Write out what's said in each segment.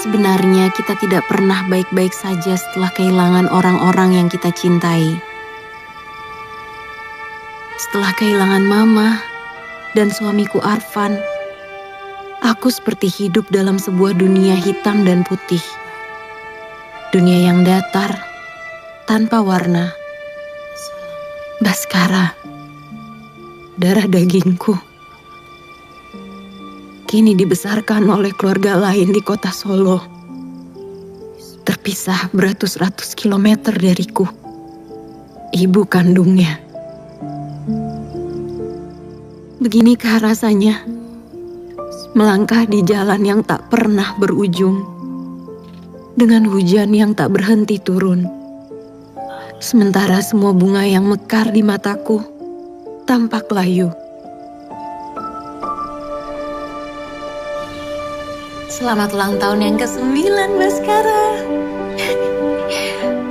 Sebenarnya kita tidak pernah baik-baik saja setelah kehilangan orang-orang yang kita cintai. Setelah kehilangan Mama dan suamiku Arfan, aku seperti hidup dalam sebuah dunia hitam dan putih. Dunia yang datar, tanpa warna. Baskara, darah dagingku, kini dibesarkan oleh keluarga lain di kota Solo. Terpisah beratus-ratus kilometer dariku, ibu kandungnya. Beginikah rasanya melangkah di jalan yang tak pernah berujung, dengan hujan yang tak berhenti turun. Sementara semua bunga yang mekar di mataku tampak layu. Selamat ulang tahun yang ke-9, Baskara.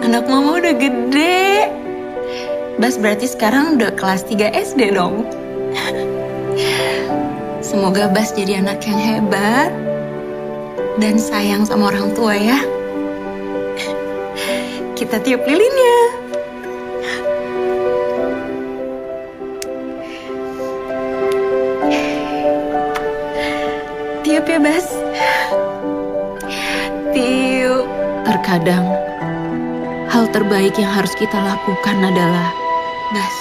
Anak Mama udah gede. Bas berarti sekarang udah kelas 3 SD dong. Semoga Bas jadi anak yang hebat dan sayang sama orang tua ya. Kita tiup lilinnya. Tiup ya, Bas. Tiup. Terkadang, hal terbaik yang harus kita lakukan adalah, Bas,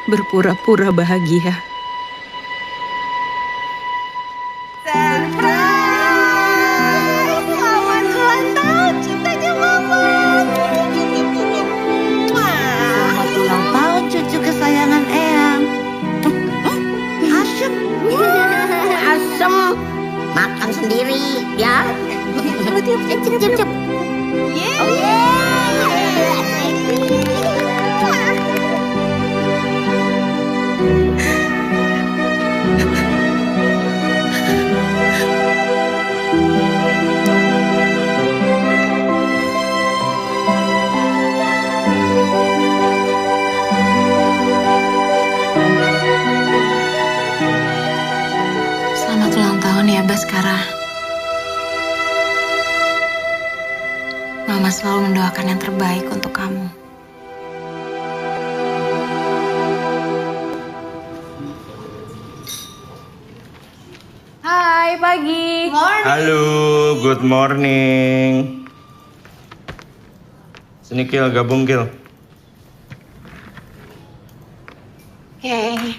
berpura-pura bahagia. Selamat ulang tahun cintanya Mama. Selamat ulang tahun cucu kesayangan Eyang. Asem. Asem. Makan sendiri ya. Cep. Selamat ulang tahun ya, Baskara. Mama selalu mendoakan yang terbaik untuk kamu. Hai, pagi. Halo, good morning. Sini Kil, gabung Kil. Yay.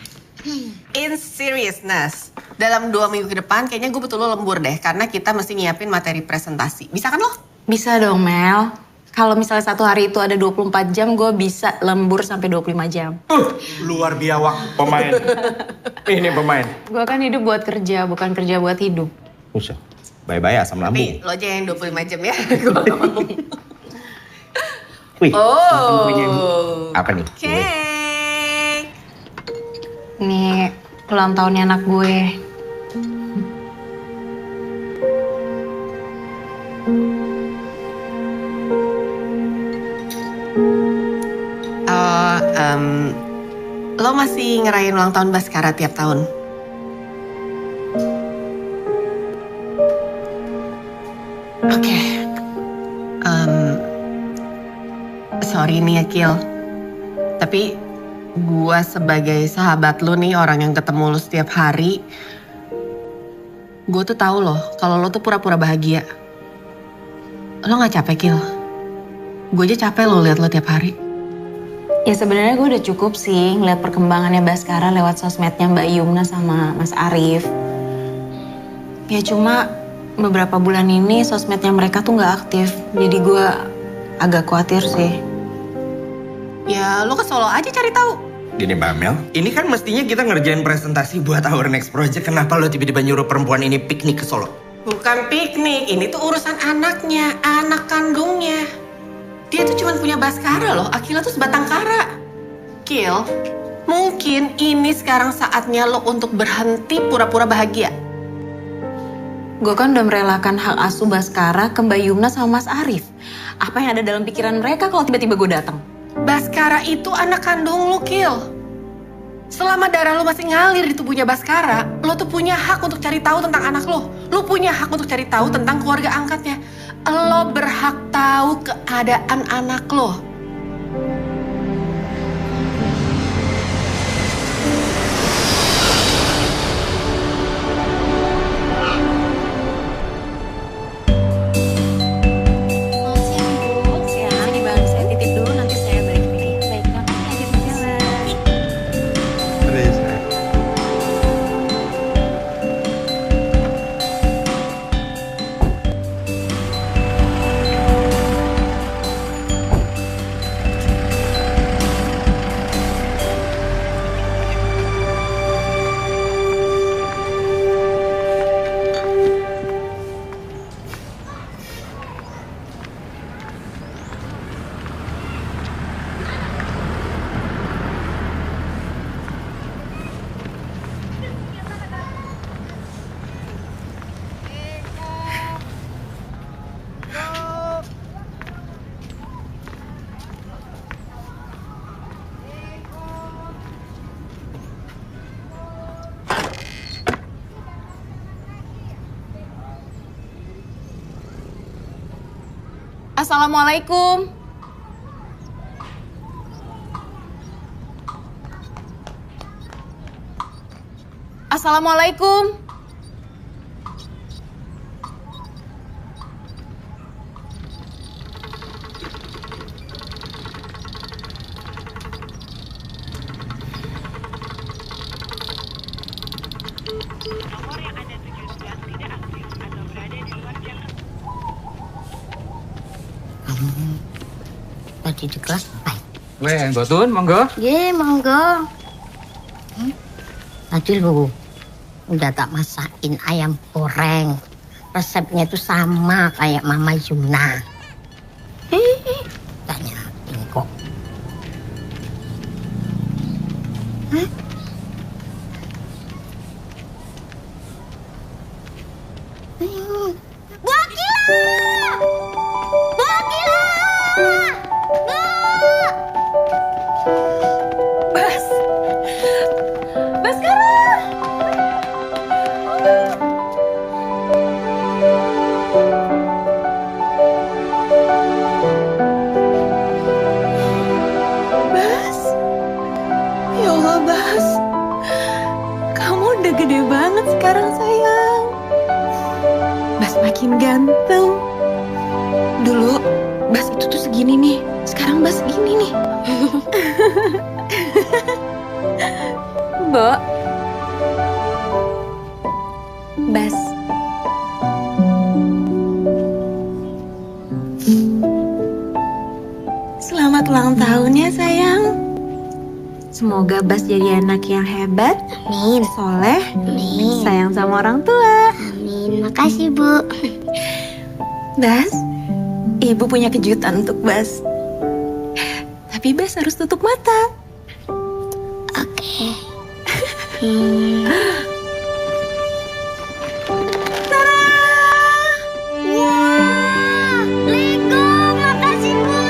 In seriousness, dalam 2 minggu ke depan kayaknya gue betul lembur deh. Karena kita mesti nyiapin materi presentasi. Bisa kan lo? Bisa dong, Mel. Kalau misalnya satu hari itu ada 24 jam, gue bisa lembur sampai 25 jam. Luar biawak pemain. Ini pemain. Gue kan hidup buat kerja, bukan kerja buat hidup. Usah, bye-bye asam lambung. Tapi lo aja yang 25 jam ya. Gue gak mau. Wih, Oh. apa nih? Cake. Ini ulang tahunnya anak gue. Lo masih ngerayain ulang tahun Baskara tiap tahun? Oke. Sorry nih ya, Kil. Tapi gue sebagai sahabat lo nih, orang yang ketemu lo setiap hari, gue tuh tahu loh kalau lo tuh pura-pura bahagia. Lo nggak capek, Kil? Gue aja capek lo liat lo tiap hari. Ya sebenarnya gue udah cukup sih ngeliat perkembangannya Baskara lewat sosmednya Mbak Yumna sama Mas Arif. Ya cuma beberapa bulan ini sosmednya mereka tuh nggak aktif, jadi gue agak khawatir sih. Ya lo ke Solo aja cari tahu. Gini Mbak Mel, ini kan mestinya kita ngerjain presentasi buat our next project. Kenapa lo tiba-tiba nyuruh perempuan ini piknik ke Solo? Bukan piknik, ini tuh urusan anaknya, anak kandungnya. Dia tuh cuma punya Baskara loh, Akila tuh sebatang kara. Kil, mungkin ini sekarang saatnya lo untuk berhenti pura-pura bahagia. Gue kan udah merelakan hak asuh Baskara ke Mbak Yumna sama Mas Arif. Apa yang ada dalam pikiran mereka kalau tiba-tiba gue datang? Baskara itu anak kandung lo, Kil. Selama darah lo masih ngalir di tubuhnya Baskara, lo tuh punya hak untuk cari tahu tentang anak lo. Lu punya hak untuk cari tahu tentang keluarga angkatnya. Lo berhak tahu keadaan anak lo. Assalamualaikum. Assalamualaikum. Tadi di kelas apa? Weh, Gotun, monggo. Ye, monggo. Tadi lu udah tak masakin ayam goreng. Resepnya itu sama kayak Mama Yuna. Tanyain kok. Bu Akila! Bu Akila! Bas! Baskara! Bas! Ya Allah, Bas. Kamu udah gede banget sekarang, sayang. Bas makin ganteng. Dulu Bas itu tuh segini nih. Sekarang Bas segini nih. Bo. Bas. Selamat ulang tahun ya, sayang. Semoga Bas jadi anak yang hebat, Amin. soleh, Amin. sayang sama orang tua. Amin. Makasih, Bu. Bas, Ibu punya kejutan untuk Bas. Tapi Bas harus tutup mata. Oke. Wah, Lego, makasih, Bu.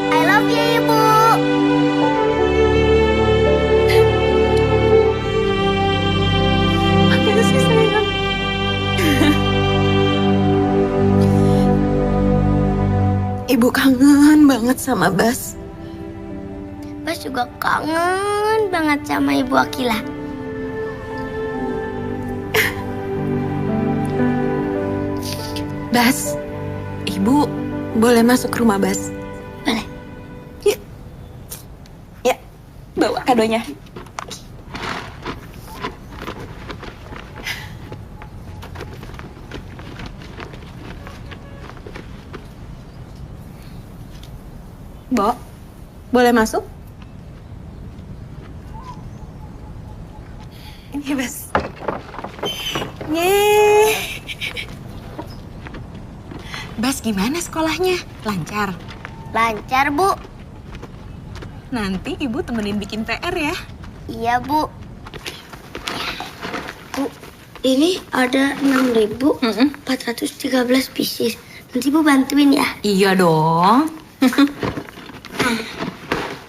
I love you, Ibu. Makasih, sayang. Ibu kangen banget sama Bas. Bas juga kangen banget sama Ibu Akila. Bas, Ibu boleh masuk rumah Bas? Boleh. Yuk. Ya, bawa kadonya. Bo, boleh masuk? Ini Bas. Yeay. Bas gimana sekolahnya? Lancar? Lancar, Bu. Nanti Ibu temenin bikin PR ya. Iya, Bu. Bu, ini ada 6.413 pieces. Nanti Bu bantuin ya. Iya dong.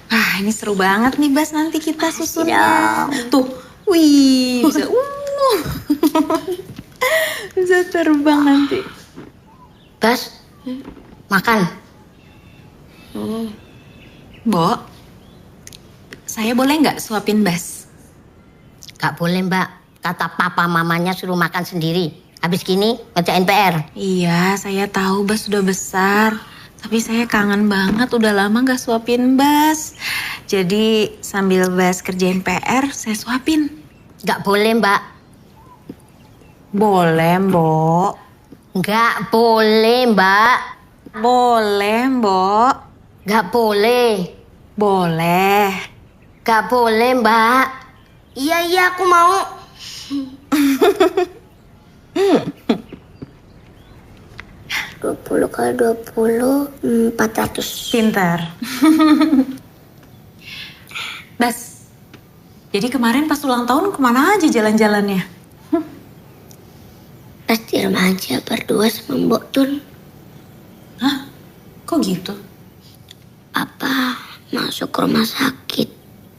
Ah, ini seru banget nih Bas nanti kita susunnya. Tuh, wih, bisa bisa terbang nanti. Bas, makan. Bo, saya boleh nggak suapin Bas? Gak boleh mbak, kata papa mamanya suruh makan sendiri. Habis gini ngerjain PR. Iya, saya tahu Bas sudah besar. Tapi saya kangen banget, udah lama gak suapin Bas. Jadi sambil Bas kerjain PR, saya suapin. Gak boleh mbak. Boleh, Mbok. Gak boleh mbak. Boleh, Mbok. Gak boleh. Boleh. Gak boleh mbak. Iya aku mau. 20 kali 20, 400. Pintar. Bas, jadi kemarin pas ulang tahun kemana aja jalan-jalannya? Pas di rumah aja berdua sama Mbok Tun. Hah? Kok gitu? Papa masuk rumah sakit.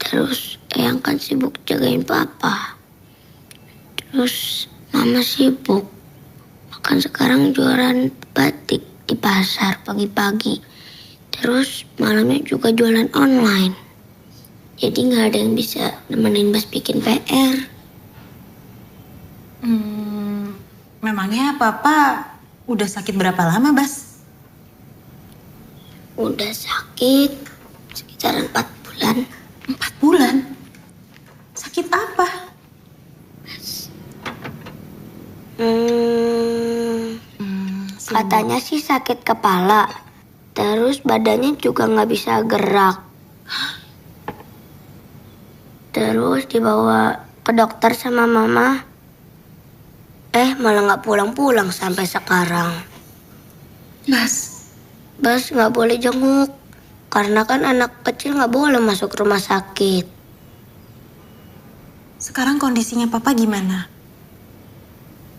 Terus Eyang kan sibuk jagain papa. Terus mama sibuk. Makan sekarang jualan batik di pasar pagi-pagi. Terus malamnya juga jualan online. Jadi nggak ada yang bisa nemenin Bas bikin PR. Memangnya Papa udah sakit berapa lama, Bas? Udah sakit sekitar 4 bulan. 4 bulan? Sakit apa? Katanya sih sakit kepala. Terus badannya juga nggak bisa gerak. Terus dibawa ke dokter sama mama. Malah nggak pulang-pulang sampai sekarang. Bas nggak boleh jenguk. Karena kan anak kecil nggak boleh masuk rumah sakit. Sekarang kondisinya Papa gimana?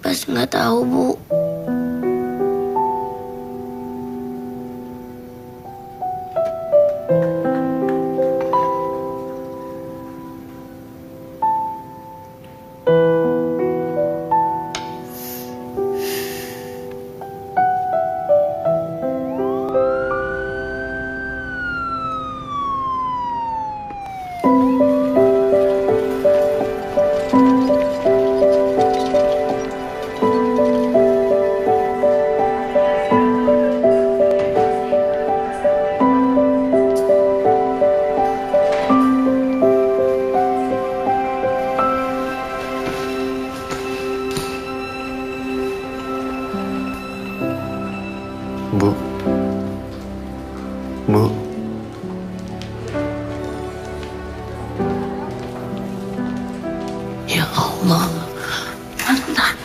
Bas nggak tahu, Bu. Bu. Ya Allah, Mantan.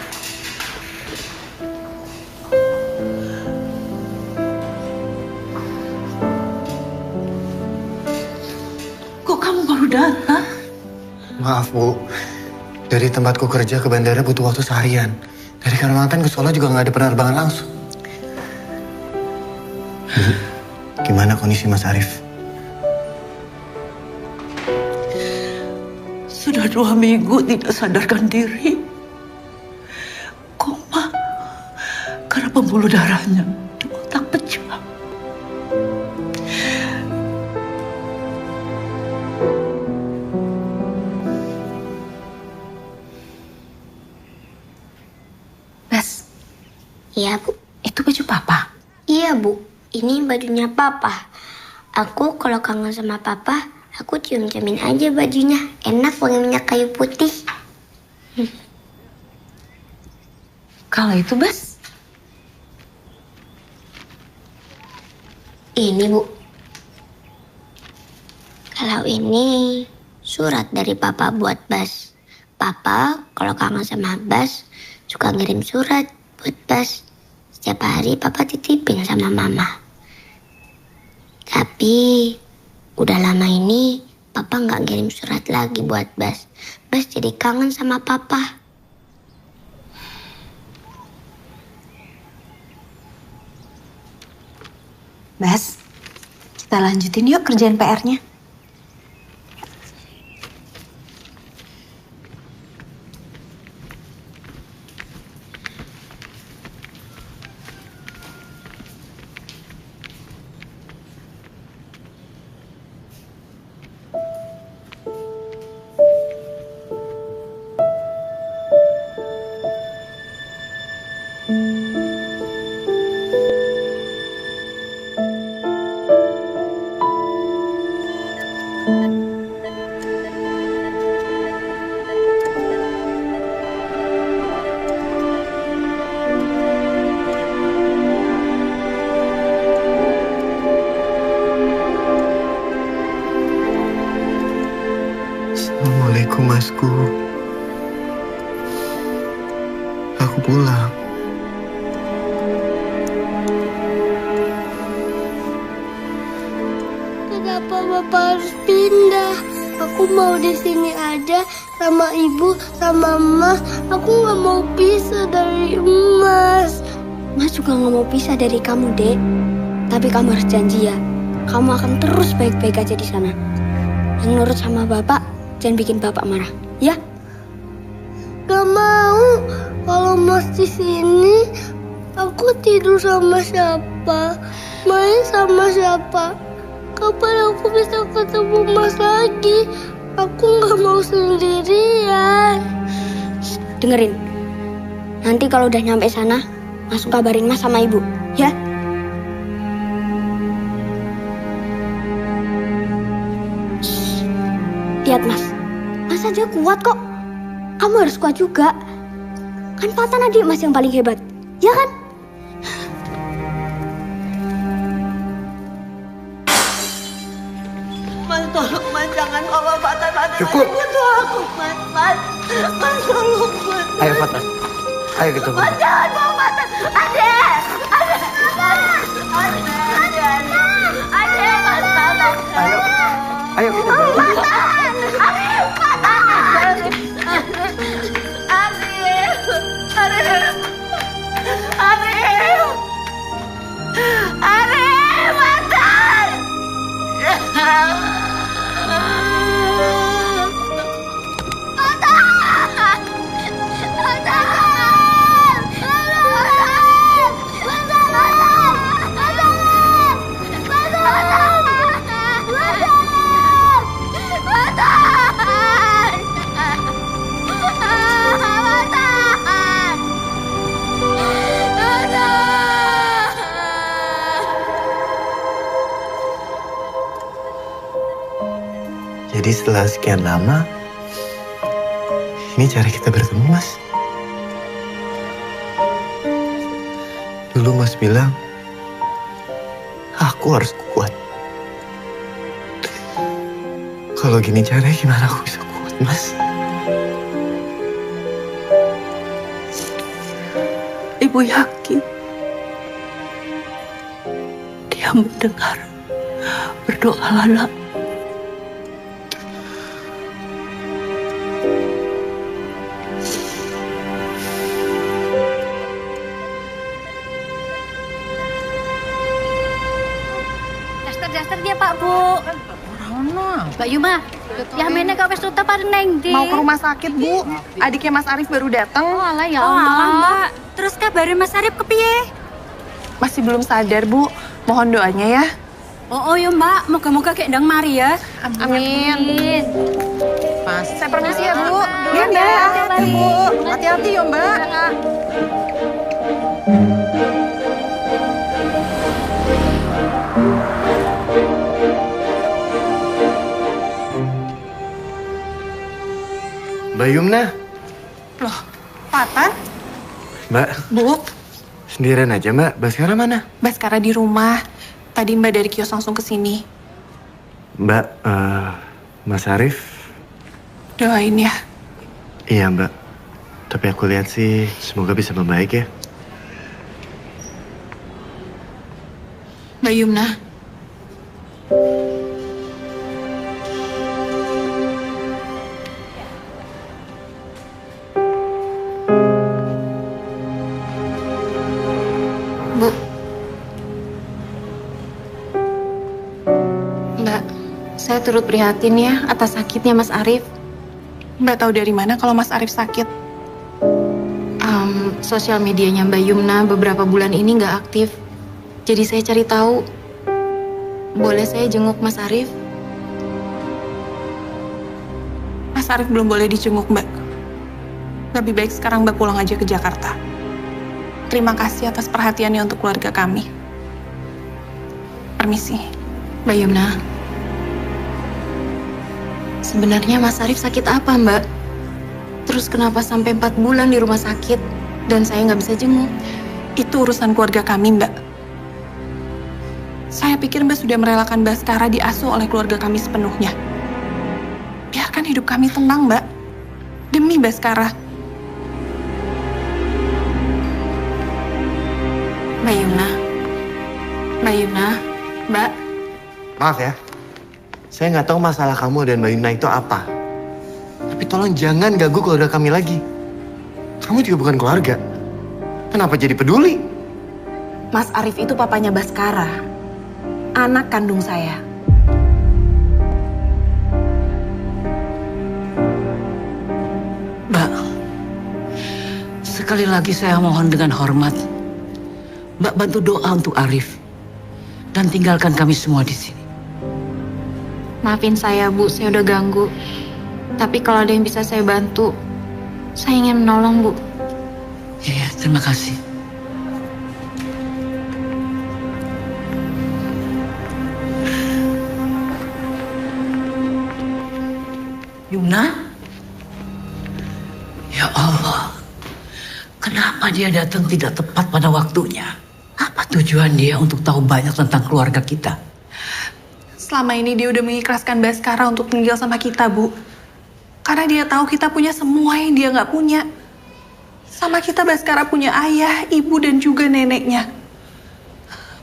Kok kamu baru datang? Maaf, Bu. Dari tempatku kerja ke bandara butuh waktu seharian. Dari Kalimantan ke Solo juga nggak ada penerbangan langsung. Bu, gimana kondisi Mas Arif? Sudah 2 minggu tidak sadarkan diri. Koma karena pembuluh darahnya di otak pecah. Bas, Iya, Bu. itu baju Papa. Iya, Bu. Ini bajunya Papa. Aku kalau kangen sama Papa, aku cium-ciumin aja bajunya. Enak wangi minyak kayu putih. Kalau itu, Bas? Ini, Bu. Kalau ini surat dari Papa buat Bas. Papa kalau kangen sama Bas suka ngirim surat buat Bas. Setiap hari Papa titipin sama Mama. Tapi udah lama ini Papa nggak ngirim surat lagi buat Bas. Bas jadi kangen sama Papa. Bas, kita lanjutin yuk kerjaan PR-nya. Masku. Aku pulang. Kenapa Bapak harus pindah? Aku mau di sini aja sama ibu, sama emas. Aku nggak mau pisah dari emas. Mas juga nggak mau pisah dari kamu, Dek. Tapi kamu harus janji ya, kamu akan terus baik-baik aja di sana. Yang nurut sama Bapak, jangan bikin Bapak marah, ya? Gak mau. Kalau Mas di sini, aku tidur sama siapa? Main sama siapa? Kapan aku bisa ketemu Mas lagi? Aku nggak mau sendirian. Dengerin. Nanti kalau udah nyampe sana, langsung kabarin Mas sama Ibu, ya? Shh. Lihat Mas. Mas aja kuat kok. Kamu harus kuat juga. Kan Fatan adik Mas yang paling hebat, ya kan? Mas tolong Mas, jangan bawa Fatan. Cukup. Butuh aku Mas. Mas tolong Mas. Ayo Fatan. Ayo kita Mas jangan bawa Fatan. Adek. Ayo. Ayo kita jalan. Jadi setelah sekian lama, ini cara kita bertemu, Mas. Dulu Mas bilang, aku harus kuat. Kalau gini caranya gimana aku bisa kuat, Mas? Ibu yakin dia mendengar berdoa Lala. Daster-dasternya Pak Bu. Mbak Yuma, ya mene kau wis tutup arep neng ndi? Mau ke rumah sakit, Bu. Adiknya Mas Arif baru datang. Oh alah ya Allah. Mbak. Terus kabarin Mas Arif kepiye? Masih belum sadar, Bu. Mohon doanya ya. Oh ya Mbak, moga-moga kayak ndang mari ya. Amin. Mas. Saya permisi ya, Bu. Iya, Mbak. Hati-hati, Bu. Hati-hati ya, Mbak. Mbak Yumna. Loh, Fatan? Mbak, Bu, sendirian aja, Mbak. Baskara mana? Baskara di rumah. Tadi Mbak dari kios langsung ke sini. Mbak, Mas Arif. Doain ya. Iya, Mbak. Tapi aku lihat sih semoga bisa membaik ya. Mbak Yumna. Bu. Mbak, saya turut prihatin ya atas sakitnya Mas Arif. Mbak tahu dari mana kalau Mas Arif sakit? Sosial medianya Mbak Yumna beberapa bulan ini nggak aktif. Jadi saya cari tahu. Boleh saya jenguk Mas Arif? Mas Arif belum boleh dijenguk, Mbak. Lebih baik sekarang Mbak pulang aja ke Jakarta. Terima kasih atas perhatiannya untuk keluarga kami. Permisi. Mbak Yumna. Sebenarnya Mas Arif sakit apa, Mbak? Terus kenapa sampai 4 bulan di rumah sakit dan saya nggak bisa jenguk? Itu urusan keluarga kami, Mbak. Saya pikir Mbak sudah merelakan Baskara diasuh oleh keluarga kami sepenuhnya. Biarkan hidup kami tenang, Mbak. nih Baskara. Mbak Yuna. Mbak Yuna, Mbak. Maaf ya, saya nggak tahu masalah kamu dan Mbak Yuna itu apa. Tapi tolong jangan ganggu keluarga kami lagi. Kamu juga bukan keluarga. Kenapa jadi peduli? Mas Arif itu papanya Baskara, anak kandung saya. Mbak, sekali lagi saya mohon dengan hormat, Mbak bantu doa untuk Arif dan tinggalkan kami semua di sini. Maafin saya, Bu. Saya udah ganggu. Tapi kalau ada yang bisa saya bantu, saya ingin menolong, Bu. Iya, terima kasih. Yuna? Ya Allah, kenapa dia datang tidak tepat pada waktunya? Apa tujuan dia untuk tahu banyak tentang keluarga kita? Selama ini dia udah mengikhlaskan Baskara untuk tinggal sama kita, Bu. Karena dia tahu kita punya semua yang dia nggak punya. Sama kita Baskara punya ayah, ibu, dan juga neneknya.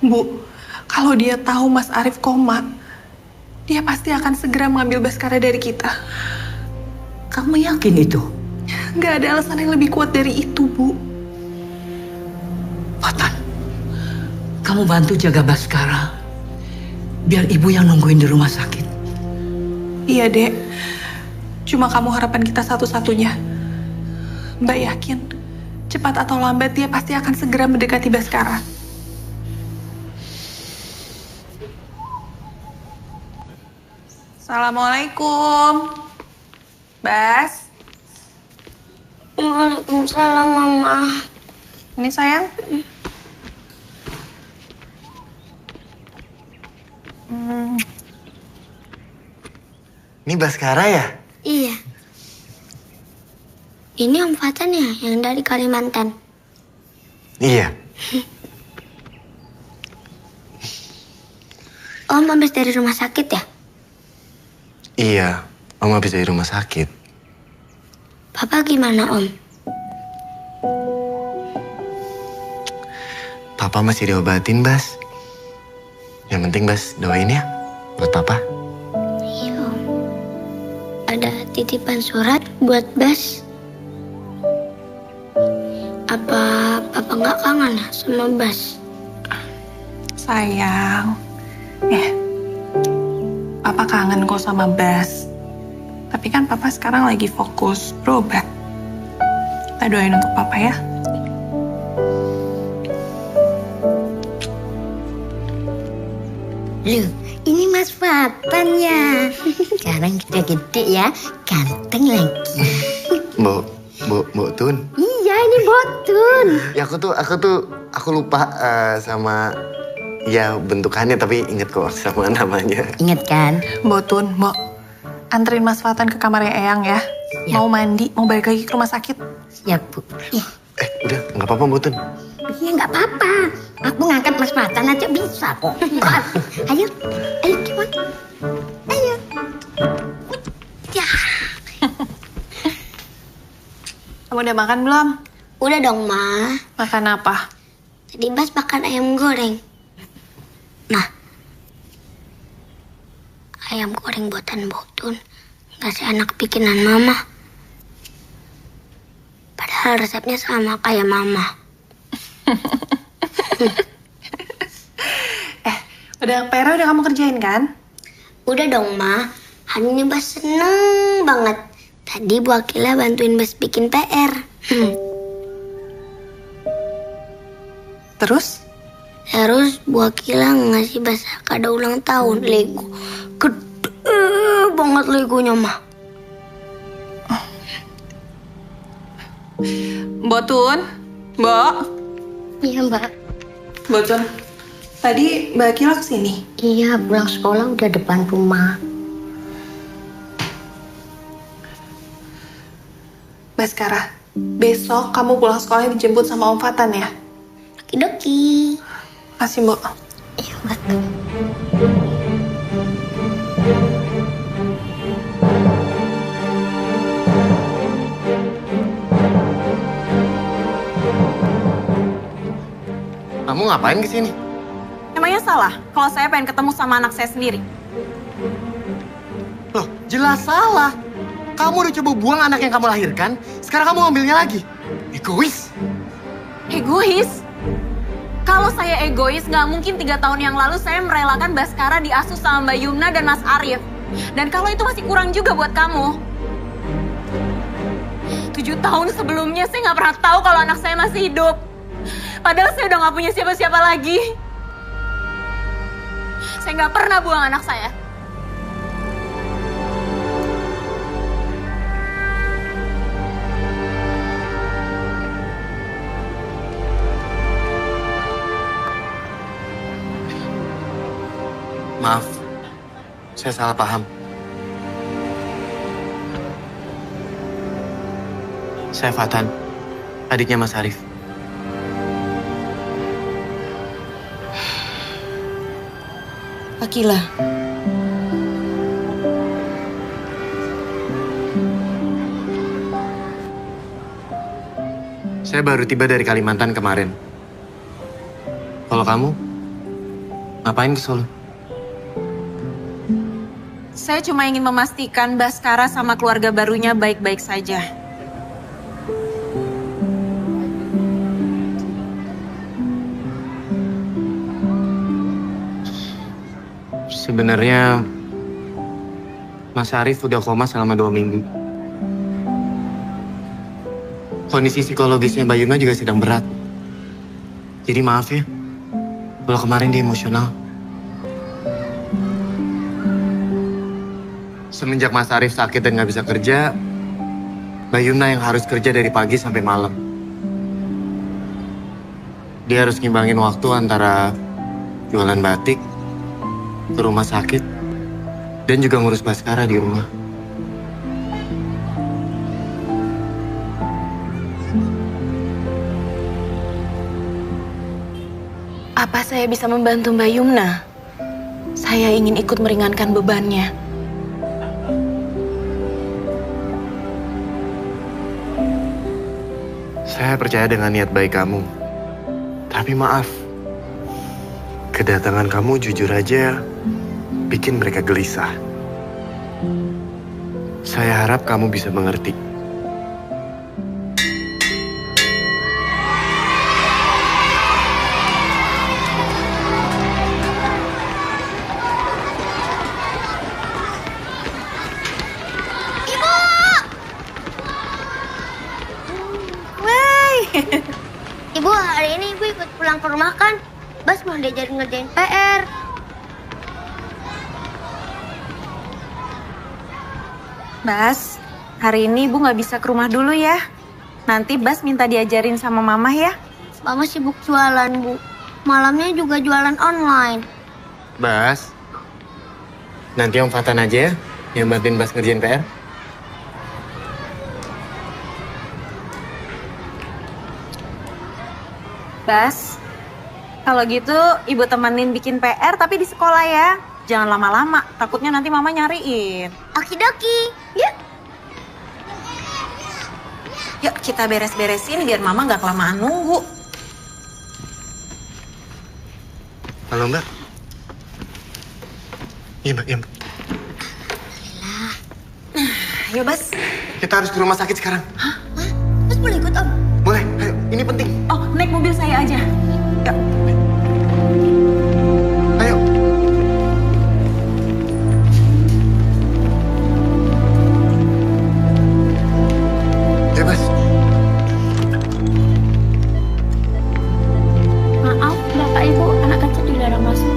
Bu, kalau dia tahu Mas Arif koma, dia pasti akan segera mengambil Baskara dari kita. Kamu yakin itu? Nggak ada alasan yang lebih kuat dari itu, Bu. Fatan, kamu bantu jaga Baskara. Biar ibu yang nungguin di rumah sakit. Iya, Dek. Cuma kamu harapan kita satu-satunya. Mbak yakin, cepat atau lambat dia pasti akan segera mendekati Baskara. Assalamualaikum. Bas. Waalaikumsalam, Mama. Ini sayang. Ini Baskara ya? Iya. Ini Om Fatan ya, yang dari Kalimantan. Iya. Om habis dari rumah sakit ya? Iya, Om habis dari rumah sakit. Papa gimana, Om? Papa masih diobatin, Bas. Yang penting, Bas, doain ya buat Papa. Iya, Om. Ada titipan surat buat Bas. Apa Papa nggak kangen ya sama Bas? Sayang. Papa kangen kok sama Bas. Tapi kan Papa sekarang lagi fokus berobat. Kita doain untuk Papa ya. Loh, ini Mas Fatan ya. Sekarang kita gede ya, ganteng lagi. Mbok Tun. Iya, ini Botun. Ya aku lupa sama ya bentukannya, tapi inget kok sama namanya. Ingat kan? Botun, Mbok. Anterin Mas Fatan ke kamarnya Eyang ya. Ya. Mau mandi, mau balik lagi ke rumah sakit. Siap, Bu. Ya. Udah, nggak apa-apa Mbok Tun. Iya, nggak apa-apa. Aku ngangkat Mas Fatan aja bisa kok. Ayo, cepat. Ayo. Ya. Kamu udah makan belum? Udah dong, Ma. Makan apa? Tadi Bas makan ayam goreng. Nah, ayam goreng buatan Botun nggak seenak bikinan Mama. Padahal resepnya sama kayak Mama. Udah PR udah kamu kerjain kan? Udah dong, Ma. Hari ini Bas seneng banget. Tadi Bu Akila bantuin Bas bikin PR. Terus? Terus Bu Akila ngasih Bas kado ulang tahun Lego. Gede banget Legonya, Ma. Botun? Mbok? Iya, Mbak. Botun. Tadi Mbak Akila kesini? Iya, pulang sekolah udah depan rumah. Baskara, besok kamu pulang sekolah dijemput sama Om Fatan ya? Okidoki. Makasih, Mbok. Iya, Mbak. Kamu ngapain kesini? Emangnya salah kalau saya pengen ketemu sama anak saya sendiri? Loh, jelas salah. Kamu udah coba buang anak yang kamu lahirkan, sekarang kamu ngambilnya lagi. Egois. Egois? Kalau saya egois, nggak mungkin 3 tahun yang lalu saya merelakan Baskara diasuh sama Mbak Yumna dan Mas Arif. Dan kalau itu masih kurang juga buat kamu. 7 tahun sebelumnya saya nggak pernah tahu kalau anak saya masih hidup. Padahal saya udah nggak punya siapa-siapa lagi. Saya nggak pernah buang anak saya. Maaf, saya salah paham. Saya Fatan, adiknya Mas Arif. Akila, Saya baru tiba dari Kalimantan kemarin. Kalau kamu, ngapain ke Solo? Saya cuma ingin memastikan Baskara sama keluarga barunya baik-baik saja. Sebenarnya, Mas Arif udah koma selama 2 minggu. Kondisi psikologisnya Mbak Yuna juga sedang berat. Jadi maaf ya, kalau kemarin dia emosional. Semenjak Mas Arif sakit dan nggak bisa kerja, Mbak Yuna yang harus kerja dari pagi sampai malam. Dia harus ngimbangin waktu antara jualan batik, ke rumah sakit, dan juga ngurus Baskara di rumah. Apa saya bisa membantu Mbak Yumna? Saya ingin ikut meringankan bebannya. Saya percaya dengan niat baik kamu. Tapi maaf, kedatangan kamu jujur aja bikin mereka gelisah. Saya harap kamu bisa mengerti. Ibu, hari ini ibu ikut pulang ke rumah kan? Bas mau diajarin ngerjain PR. Bas, hari ini Ibu nggak bisa ke rumah dulu ya. Nanti Bas minta diajarin sama Mama ya. Mama sibuk jualan, Bu. Malamnya juga jualan online. Bas, nanti Om Fatan aja ya yang bantuin Bas ngerjain PR. Bas, kalau gitu Ibu temenin bikin PR tapi di sekolah ya. Jangan lama-lama, takutnya nanti Mama nyariin. Okidoki, yuk. Yuk kita beres-beresin biar Mama nggak kelamaan nunggu. Halo Mbak. Iya Mbak, iya Mbak. Ayo Bas. Kita harus ke rumah sakit sekarang. Hah? Bas boleh ikut, Om? Boleh, ayo, ini penting. Oh, naik mobil saya aja. Yuk. Ayo. Ya Bas. Maaf, Bapak Ibu, anak kecil dilarang masuk.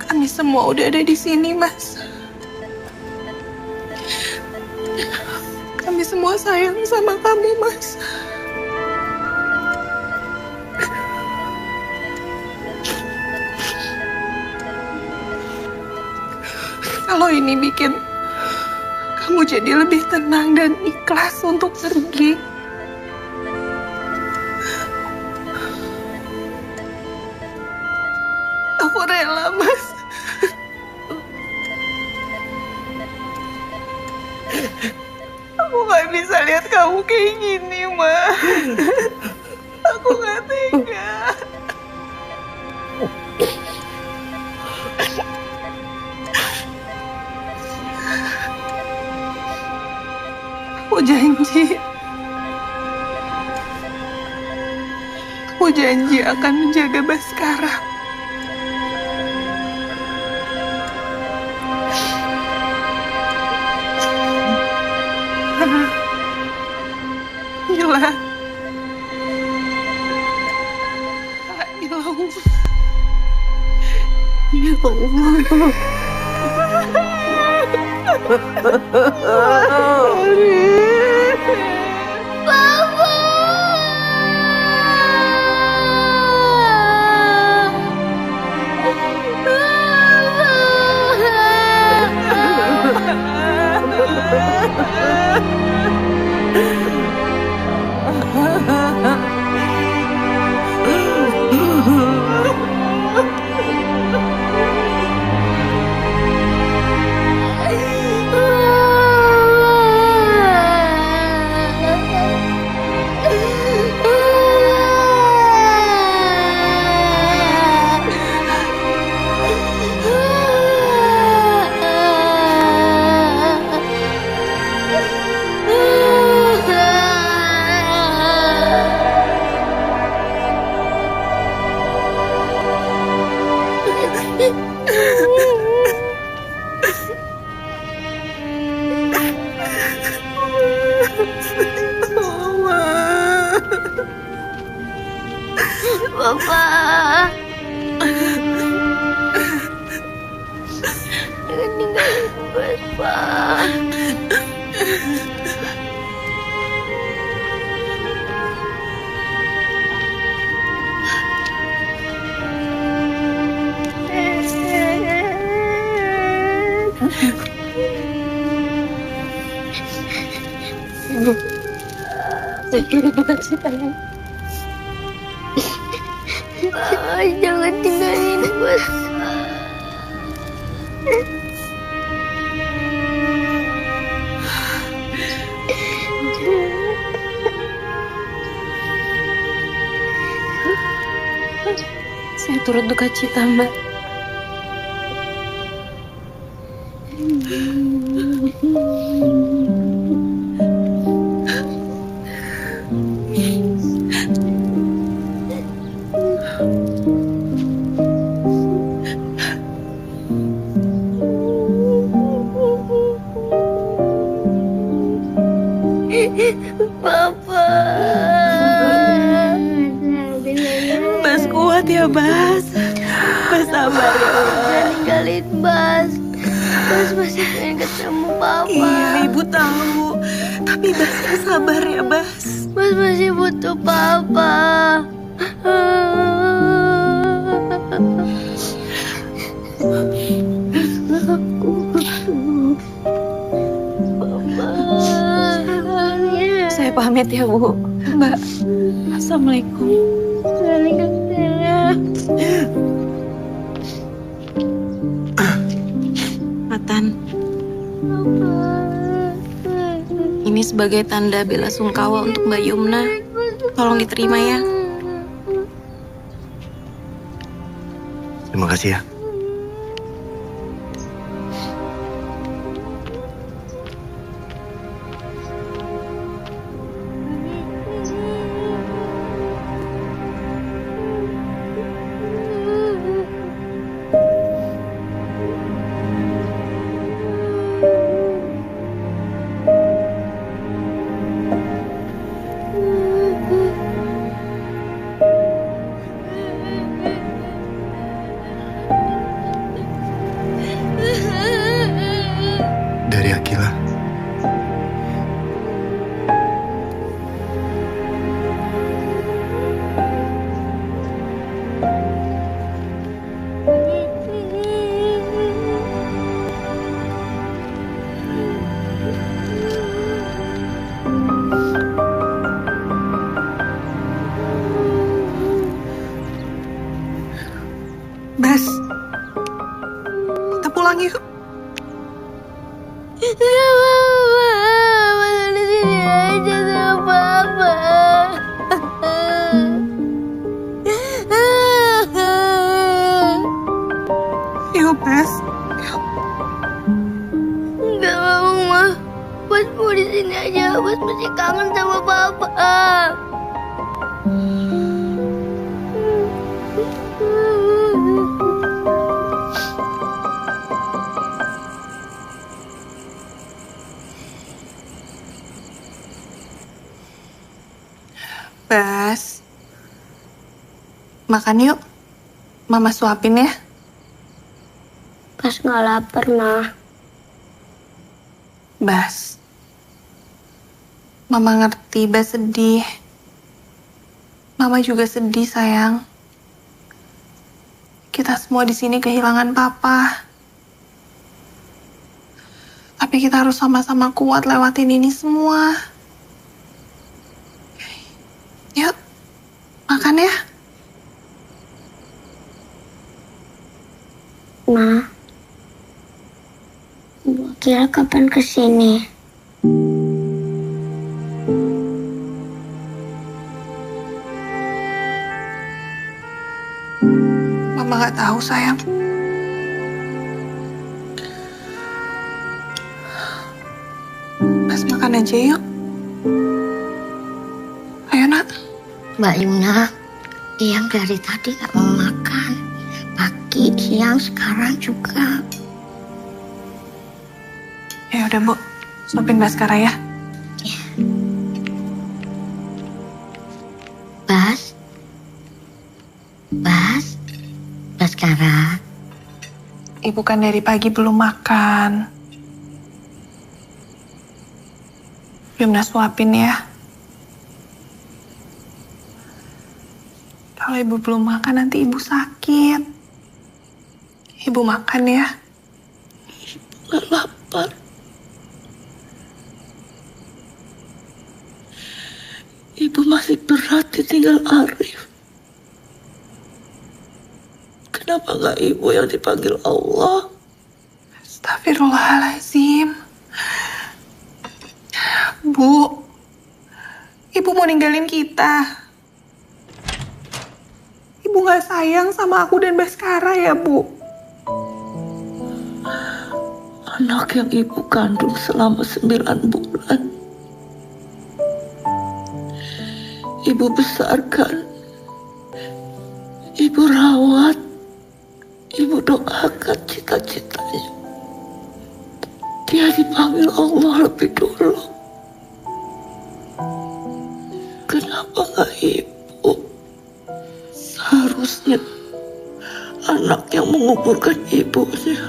Kami semua udah ada di sini, Mas. Kami semua sayang sama kamu, Mas. Kalau ini bikin kamu jadi lebih tenang dan ikhlas untuk pergi, kamu kayak gini, Ma. Aku gak tega. Aku janji akan menjaga Baskara. Mila. Ya Papa. Jangan ninggalin Bas, Pak. Saya kira bukan ceritanya. Jangan tinggalin Bas. Saya turut duka cita, Mbak. Papa. Bas kuat ya, Bas. Bas sabar ya, Bas. Jangan ninggalin Bas. Bas masih pengen ketemu Papa. Iya, Ibu tahu. Tapi Bas yang sabar ya, Bas. Bas masih butuh Papa. Saya pamit ya, Bu. Mbak. Assalamualaikum. Waalaikumsalam. Matan. Ini sebagai tanda bela sungkawa untuk Mbak Yumna. Tolong diterima ya. Terima kasih ya. Dari Akila. Bas. Kita pulang yuk. Mama di sini aja sama papa. Yuk, Bas. Nggak mau, Ma. Bas mau di sini aja. Bas masih kangen sama papa. Bas. Makan yuk. Mama suapin ya. Bas nggak lapar, Ma. Bas. Mama ngerti Bas sedih. Mama juga sedih, sayang. Kita semua di sini kehilangan papa. Tapi kita harus sama-sama kuat lewatin ini semua. Yuk, makan ya. Ma, Bu Akil kapan kesini? Mama gak tahu, sayang. Bas makan aja yuk. Ayo, Nak. Mbak Yuna, yang dari tadi gak mau makan. Pagi, siang, sekarang juga. Ya udah, Bu. Suapin Baskara ya. Bas? Bas? Baskara? Ibu kan dari pagi belum makan. Yumna suapin ya. Kalau ibu belum makan nanti ibu sakit. Ibu makan ya. Gak lapar. Ibu masih berat ditinggal Arif. Kenapa gak ibu yang dipanggil Allah? Astagfirullahaladzim. Bu, ibu mau ninggalin kita. Ibu gak sayang sama aku dan Baskara ya, Bu? Anak yang ibu kandung selama 9 bulan. Ibu besarkan. Ibu rawat. Ibu doakan cita-citanya. Dia dipanggil Allah lebih dulu. Kenapa gak ibu? Seharusnya anak yang menguburkan ibunya.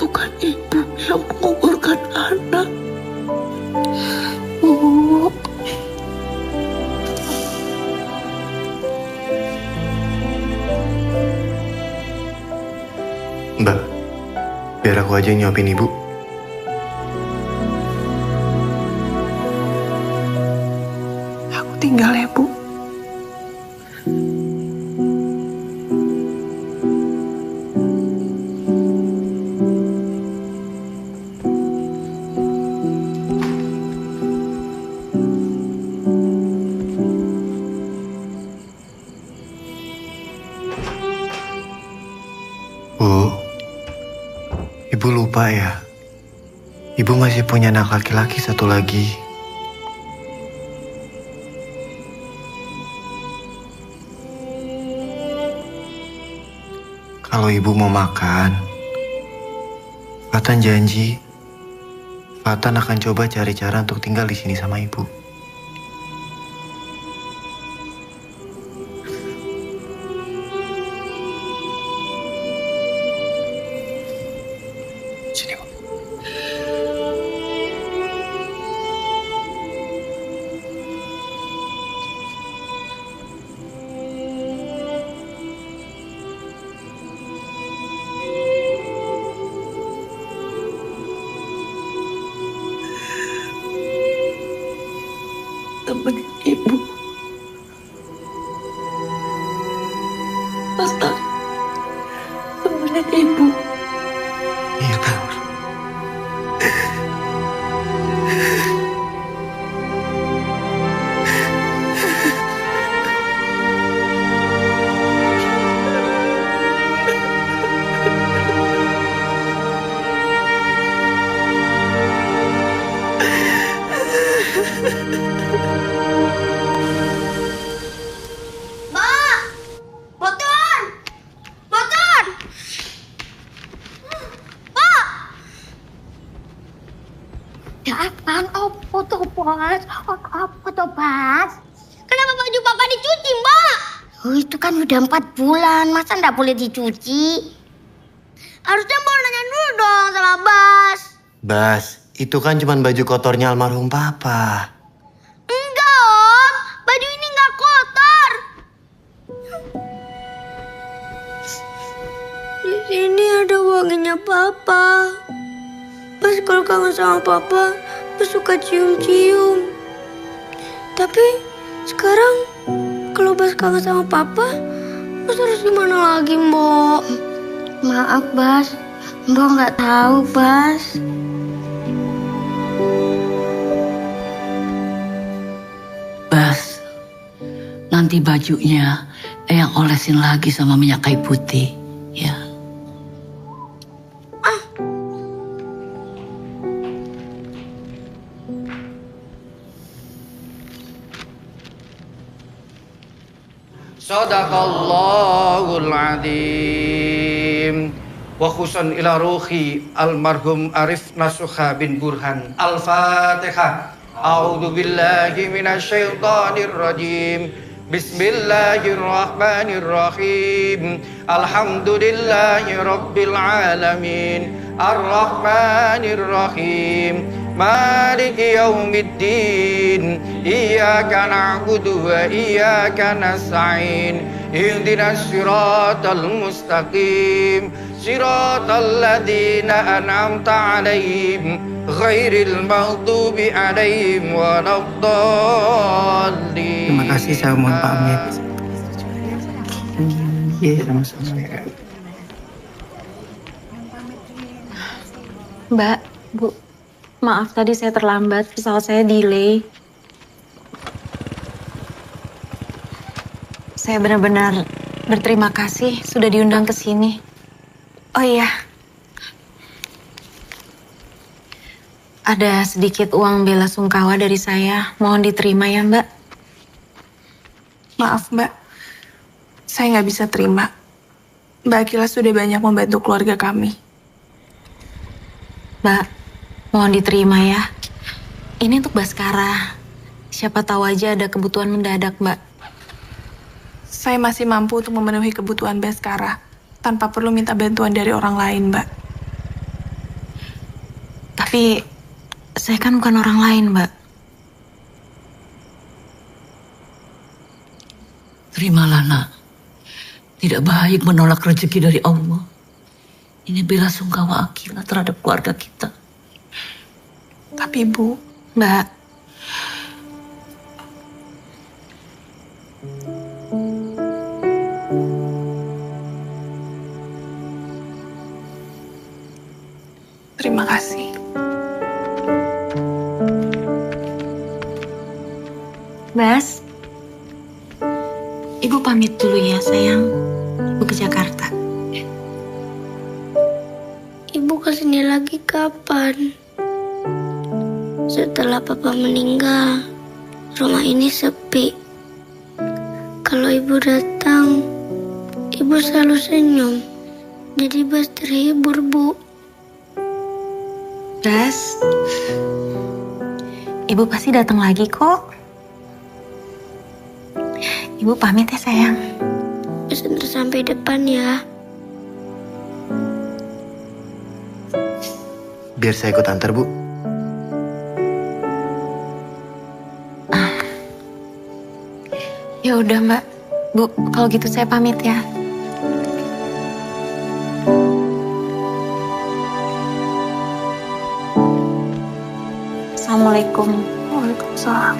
Bukan ibu yang menguburkan anak. Bu. Mbak, biar aku aja yang nyuapin ibu. Aku tinggal ya, Bu. Bu, ibu lupa ya. Ibu masih punya anak laki-laki satu lagi. Kalau ibu mau makan, Fatan janji, Fatan akan coba cari cara untuk tinggal di sini sama ibu. Sini, Bu. Temenin ibu. Pasta. Temenin ibu. Iya, Bu. Bas, apa tuh Bas? Kenapa baju papa dicuci, Mbak? Oh, itu kan udah 4 bulan, masa nggak boleh dicuci? Harusnya Mbak nanya dulu dong sama Bas. Bas, itu kan cuma baju kotornya almarhum papa. Enggak, Om. Baju ini nggak kotor. Di sini ada wanginya papa. Pas kalau kangen sama papa, Bas suka cium-cium. Tapi sekarang kalau Bas kangen sama papa, Bas harus gimana lagi, Mbok? Maaf, Bas. Mbok nggak tahu, Bas. Bas, nanti bajunya Eyang olesin lagi sama minyak kayu putih, ya. Sadaqallahul adzim. Wa khusan ila ruhi almarhum Arif Nasuha bin Burhan. Al-Fatihah. A'udzu billahi minasyaitonir rajim. Bismillahirrahmanirrahim. Alhamdulillahi rabbil alamin. Ar-Rahmanir Rahim. Maliki yaumiddin. Iyyaka na'budu wa iyyaka nasta'in. Ihdinas siratal mustaqim. Siratal ladzina an'amta 'alaihim ghairil maghdubi 'alaihim waladdallin. Terima kasih, saya mohon pamit. Iya, sama-sama ya. Mbak, Bu, maaf tadi saya terlambat, pesawat saya delay. Saya benar-benar berterima kasih sudah diundang ke sini. Oh iya, ada sedikit uang bela sungkawa dari saya. Mohon diterima ya, Mbak. Maaf, Mbak. Saya nggak bisa terima. Mbak Akila sudah banyak membantu keluarga kami. Mbak, mohon diterima ya. Ini untuk Baskara. Siapa tahu aja ada kebutuhan mendadak, Mbak. Saya masih mampu untuk memenuhi kebutuhan Baskara tanpa perlu minta bantuan dari orang lain, Mbak. Tapi saya kan bukan orang lain, Mbak. Terimalah, nak. Tidak baik menolak rezeki dari Allah. Ini bela sungkawa Akila terhadap keluarga kita. Tapi, Bu, Mbak, terima kasih. Bas, Ibu pamit dulu ya, sayang. Ibu ke Jakarta. Ibu kesini lagi kapan? Setelah papa meninggal, rumah ini sepi. Kalau ibu datang, ibu selalu senyum. Jadi Bas terhibur, Bu. Bas, Ibu pasti datang lagi kok. Ibu pamit ya, sayang. Sampai sampai depan ya. Biar saya ikut antar, Bu. Ya udah, Mbak. Bu, kalau gitu saya pamit ya. Assalamualaikum. Waalaikumsalam.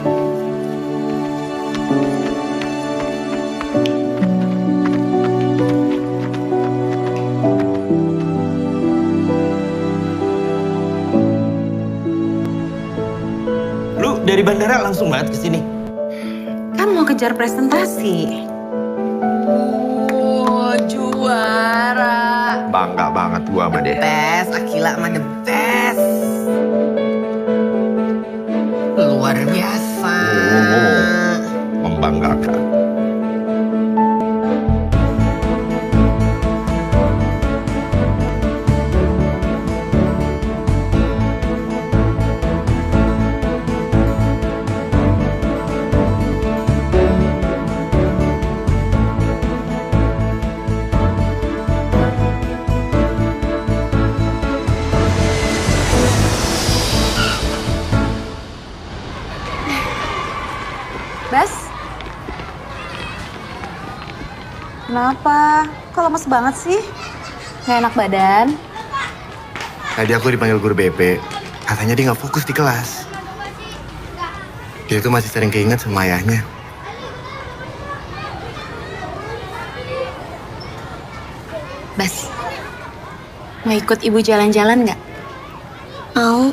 Lu dari bandara langsung banget ke sini? Kan mau kejar presentasi. Juara. Bangga banget gua sama dia. Best, Akila mah the best. Luar biasa. Membanggakan. Kenapa? Kok lemes banget sih? Nggak enak badan? Tadi aku dipanggil guru BP. Katanya dia nggak fokus di kelas. Dia tuh masih sering keinget sama ayahnya. Bas, mau ikut ibu jalan-jalan nggak? Mau.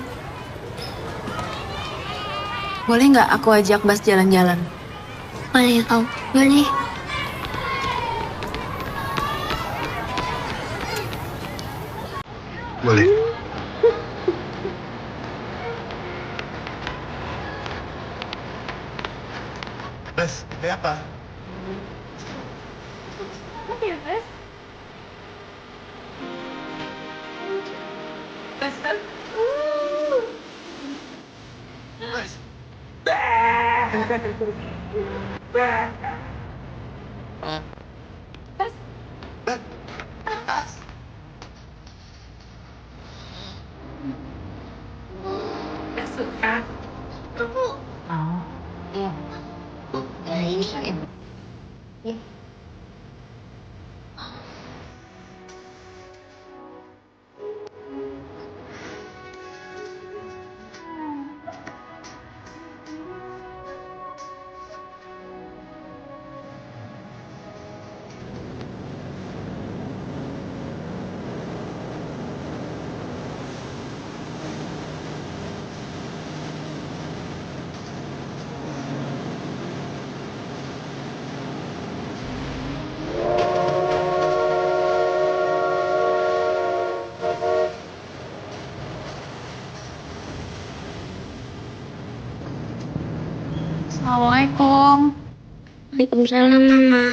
Boleh nggak aku ajak Bas jalan-jalan? Boleh kau. Boleh. Boleh. Bas, kayak apa? Assalamualaikum. Waalaikumsalam, Mama.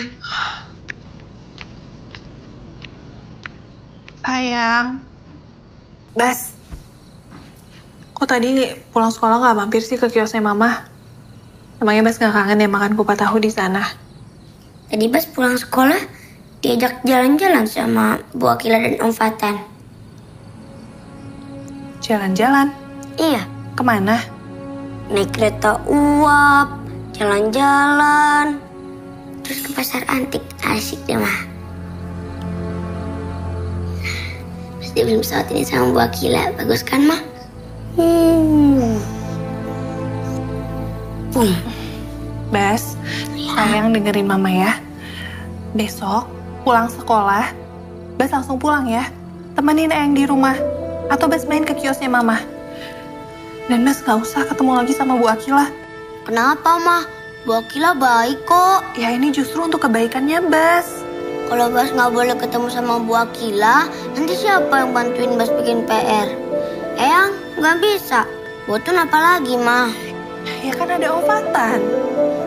Sayang. Bas. Kok tadi pulang sekolah nggak mampir sih ke kiosnya Mama? Emangnya Bas nggak kangen ya makan kupat tahu di sana? Tadi Bas pulang sekolah diajak jalan-jalan sama Bu Akila dan Om Fatan. Jalan-jalan? Iya. Kemana? Naik kereta uap, jalan-jalan, terus ke pasar antik. Asik deh, Mah. Pasti beli pesawat ini sama Bu Akila. Bagus kan, Mah? Boom. Bas, sayang dengerin Mama ya. Besok pulang sekolah, Bas langsung pulang ya. Temenin Eyang di rumah. Atau Bas main ke kiosnya Mama. Dan Bas gak usah ketemu lagi sama Bu Akila. Kenapa, Mah? Bu Akila baik kok. Ya ini justru untuk kebaikannya Bas. Kalau Bas nggak boleh ketemu sama Bu Akila, nanti siapa yang bantuin Bas bikin PR? Eyang nggak bisa. Botun apa lagi, Mah? Ya kan ada Om Fatan.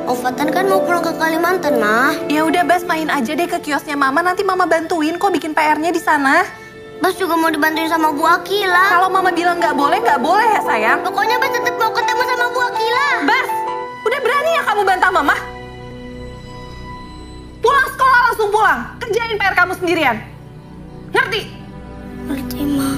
Om Fatan kan mau pulang ke Kalimantan, Mah. Ya udah Bas main aja deh ke kiosnya Mama. Nanti Mama bantuin kok bikin PR-nya di sana. Bas juga mau dibantuin sama Bu Akila. Kalau Mama bilang nggak boleh ya sayang. Pokoknya Bas tetap mau ketemu sama Bu Akila. Bas, udah berani ya kamu bantah Mama? Pulang sekolah langsung pulang. Kerjain PR kamu sendirian. Ngerti? Ngerti, Ma.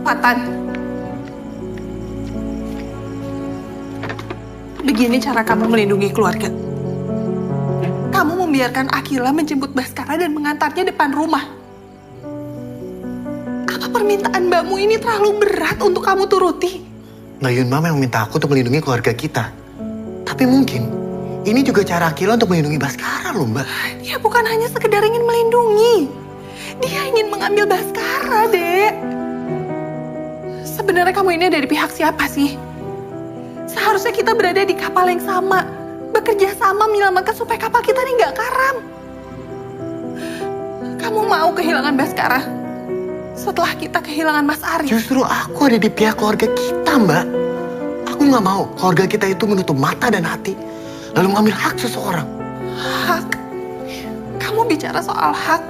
Fatan. Begini cara kamu melindungi keluarga. Kamu membiarkan Akila menjemput Baskara dan mengantarnya depan rumah. Apa permintaan mbakmu ini terlalu berat untuk kamu turuti? Mbak Yunma memang minta aku untuk melindungi keluarga kita. Tapi mungkin ini juga cara Akila untuk melindungi Baskara loh, Mbak. Dia bukan hanya sekedar ingin melindungi. Dia ingin mengambil Baskara, Dek. Sebenarnya kamu ini dari pihak siapa sih? Seharusnya kita berada di kapal yang sama. Bekerja sama menyelamatkan supaya kapal kita ini nggak karam. Kamu mau kehilangan Baskara? Setelah kita kehilangan Mas Arif. Justru aku ada di pihak keluarga kita, Mbak. Aku nggak mau keluarga kita itu menutup mata dan hati, lalu mengambil hak seseorang. Hak? Kamu bicara soal hak?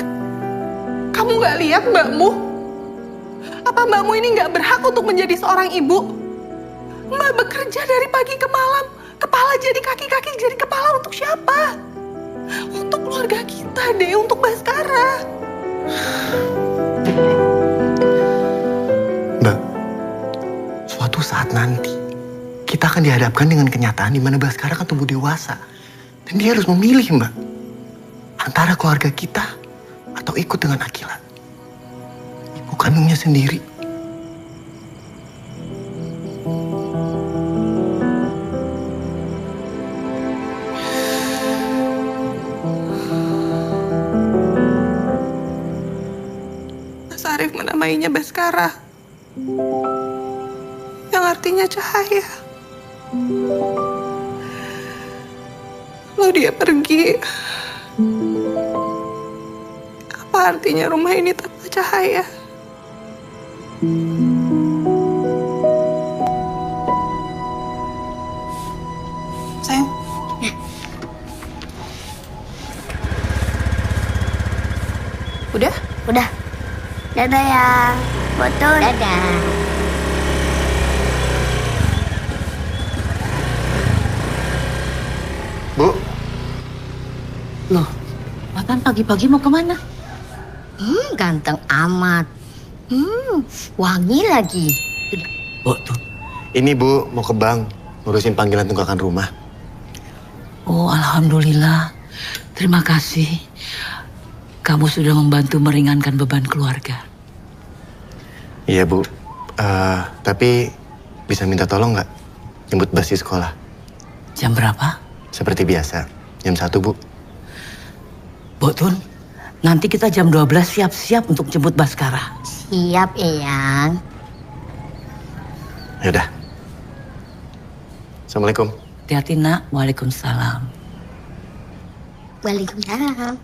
Kamu nggak lihat mbakmu? Apa mbakmu ini nggak berhak untuk menjadi seorang ibu? Mbak bekerja dari pagi ke malam, kepala jadi kaki, kaki jadi kepala untuk siapa? Untuk keluarga kita deh, untuk Baskara. Mbak, suatu saat nanti kita akan dihadapkan dengan kenyataan di mana Baskara kan tumbuh dewasa. Dan dia harus memilih, Mbak. Antara keluarga kita atau ikut dengan Akila. Ibu kandungnya sendiri. Mas Arif menamainya Baskara. Yang artinya cahaya. Lalu dia pergi. Apa artinya rumah ini tanpa cahaya? Sayang. Udah? Udah. Dadah ya. Betul. Dadah. Bu. Loh, Fatan pagi-pagi mau kemana? Ganteng amat. Wangi lagi. Bu, tuh. Ini Bu mau ke bank ngurusin panggilan tunggakan rumah. Oh, alhamdulillah. Terima kasih. Kamu sudah membantu meringankan beban keluarga. Iya, Bu. Tapi bisa minta tolong nggak jemput Bas di sekolah? Jam berapa? Seperti biasa, jam 1, Bu. Bu Tun, nanti kita jam 12 siap-siap untuk jemput Baskara. Siap, Eyang. Yaudah. Assalamualaikum. Hati-hati, Nak. Waalaikumsalam. Waalaikumsalam.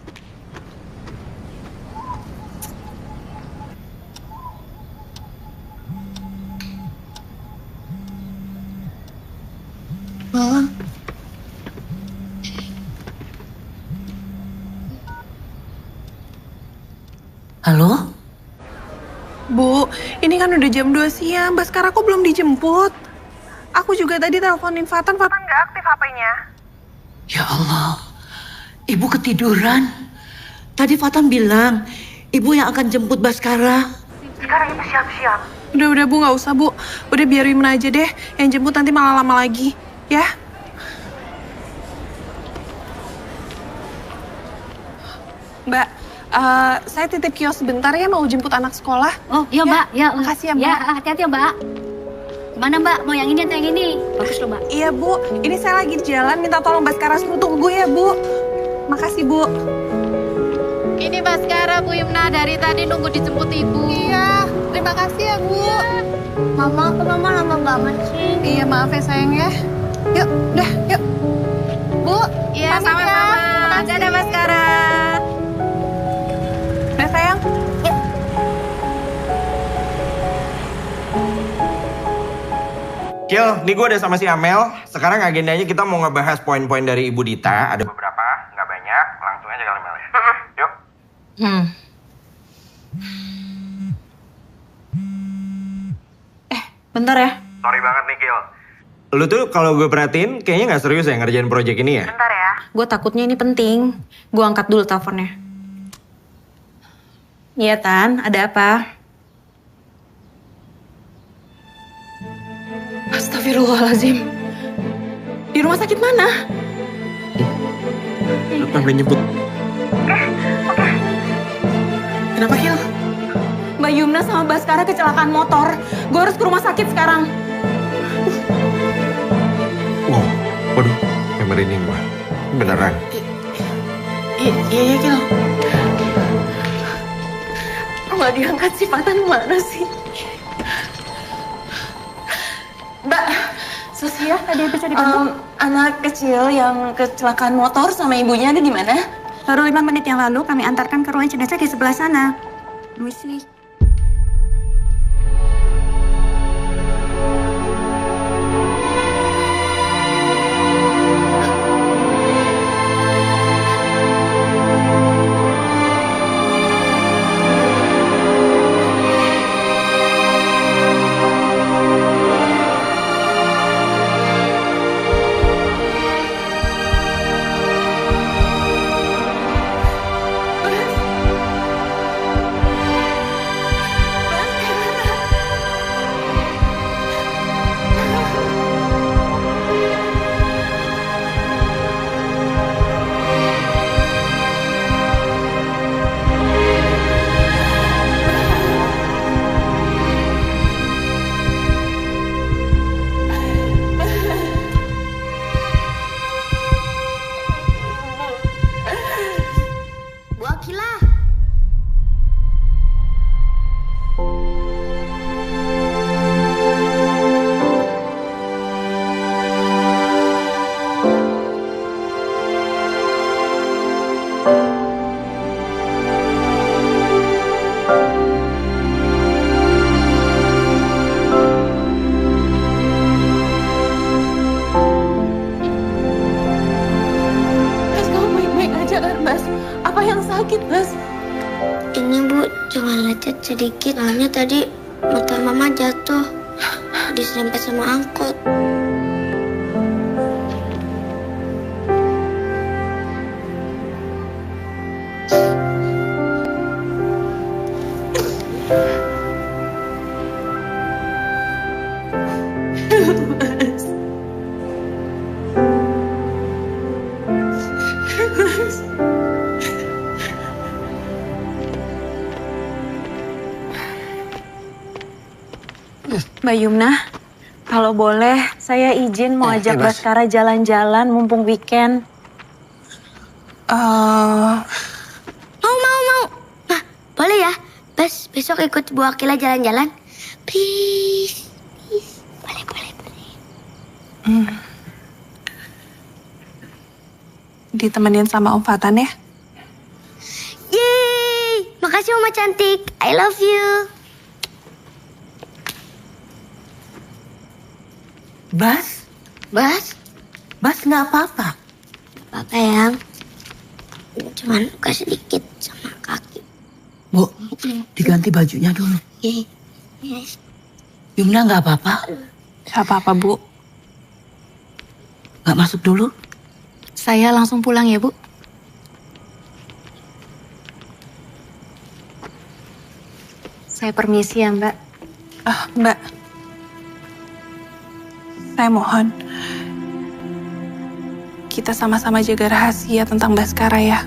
Halo? Bu, ini kan udah jam 2 siang, Baskara kok belum dijemput? Aku juga tadi teleponin Fatan nggak aktif HP-nya. Ya Allah, Ibu ketiduran. Tadi Fatan bilang, Ibu yang akan jemput Baskara. Sekarang Ibu siap-siap. Udah Bu, nggak usah Bu. Udah biar Wimna aja deh, yang jemput nanti malah lama lagi. Ya? Mbak, saya titip kios sebentar ya, mau jemput anak sekolah. Oh iya Mbak, ya. Makasih ya Mbak. Ya, hati-hati ya Mbak. Mana Mbak, mau yang ini atau yang ini? Bagus loh Mbak. Iya Bu, ini saya lagi di jalan, minta tolong Baskara suruh tunggu ya Bu. Makasih Bu. Ini Baskara, Bu Yumna dari tadi nunggu dijemput Ibu. Iya, terima kasih ya Bu. Mama, kok Mama lama banget sih? Iya maaf ya sayang ya. Yuk, udah, yuk. Bu, Iya, pamit sama-sama. ya. Dadah Baskara. Udah sayang. Yuk. Kil, nih gue udah sama si Amel. Sekarang agendanya kita mau ngebahas poin-poin dari Ibu Dita. Ada beberapa, nggak banyak. Langsung aja kali Mel ya. Yuk. Bentar ya. Sorry banget nih, Kil. Lu tuh kalau gue perhatiin kayaknya nggak serius ya ngerjain proyek ini ya? Bentar ya. Gue takutnya ini penting. Gue angkat dulu teleponnya. Iya Tan, ada apa? Astagfirullahaladzim. Di rumah sakit mana? Lu sampai nyebut. Kenapa Hil? Mbak Yumna sama Baskara kecelakaan motor. Gue harus ke rumah sakit sekarang. Wow, waduh, kayak merinding gue. Beneran. Iya Kil. Nggak diangkat sih, Fatan mana sih? Mbak, Sofia, tadi bisa dibantu? Anak kecil yang kecelakaan motor sama ibunya ada di mana? Baru 5 menit yang lalu kami antarkan ke ruang jenazah di sebelah sana. Permisi. sedikit. Soalnya tadi motor mama jatuh, diserempet sama angkot. Mbak Yumna, kalau boleh saya izin mau ajak Baskara jalan-jalan mumpung weekend. Mau. Nah, boleh ya? Bas, besok ikut Bu Akila jalan-jalan. Please. Boleh. Ditemenin sama Om Fatan ya? Yeay! Makasih Mama cantik. I love you. Bas? Bas nggak apa-apa? Apa yang? Cuman luka sedikit sama kaki. Bu, diganti bajunya dulu. Yes. Yumna nggak apa-apa? Gak apa-apa, Bu. Nggak masuk dulu? Saya langsung pulang ya, Bu. Saya permisi ya, Mbak. Mbak. Saya mohon. Kita sama-sama jaga rahasia tentang Baskara ya.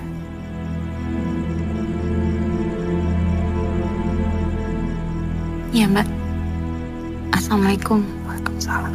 Iya, Mbak. Assalamualaikum. Waalaikumsalam.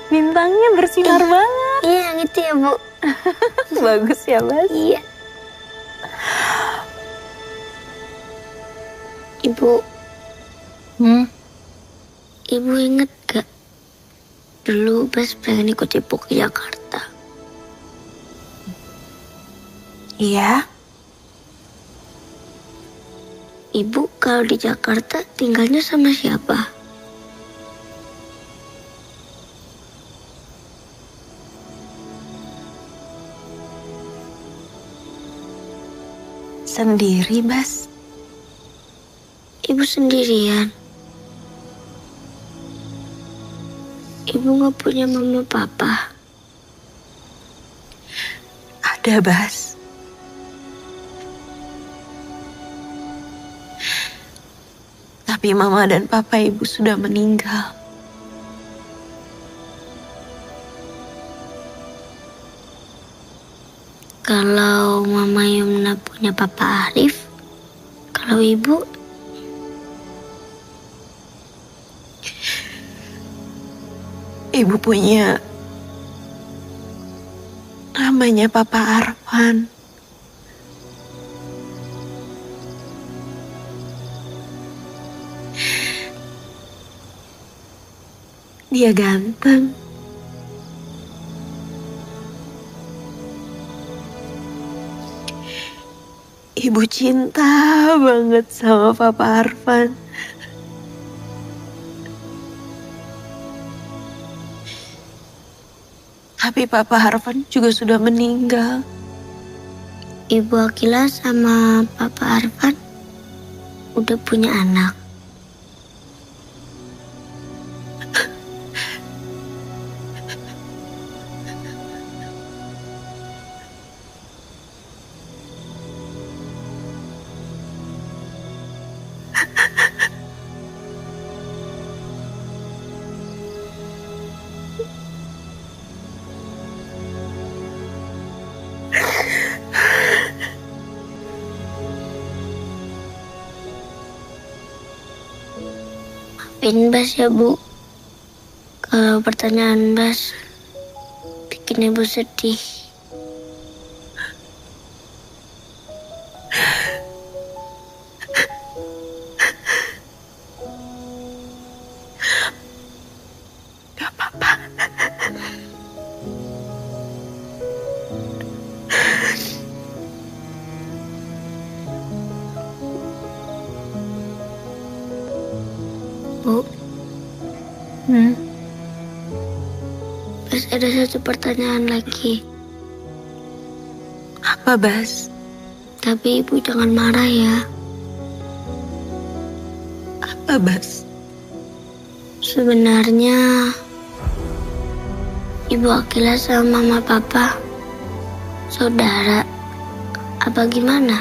Bintangnya bersinar banget. Iya, yang itu ya, Bu. Bagus ya, Bas? Iya. Ibu. Ibu inget gak? Dulu Bas pengen ikut Ibu ke Jakarta. Iya. Ibu kalau di Jakarta tinggalnya sama siapa? Sendiri, Bas. Ibu sendirian. Ibu gak punya mama papa. Ada, Bas. Tapi mama dan papa ibu sudah meninggal. Kalau Mama Yumna punya Papa Arif, kalau Ibu? Ibu punya namanya Papa Arfan. Dia ganteng. Ibu cinta banget sama Papa Arfan. Tapi Papa Arfan juga sudah meninggal. Ibu Akila sama Papa Arfan udah punya anak. Maafin Bas ya, Bu. Kalau pertanyaan Bas bikin Ibu sedih. Gak apa-apa. Bu, Bas ada satu pertanyaan lagi. Apa, Bas? Tapi Ibu jangan marah ya. Apa, Bas? Sebenarnya Ibu Akila sama Mama Papa saudara apa gimana?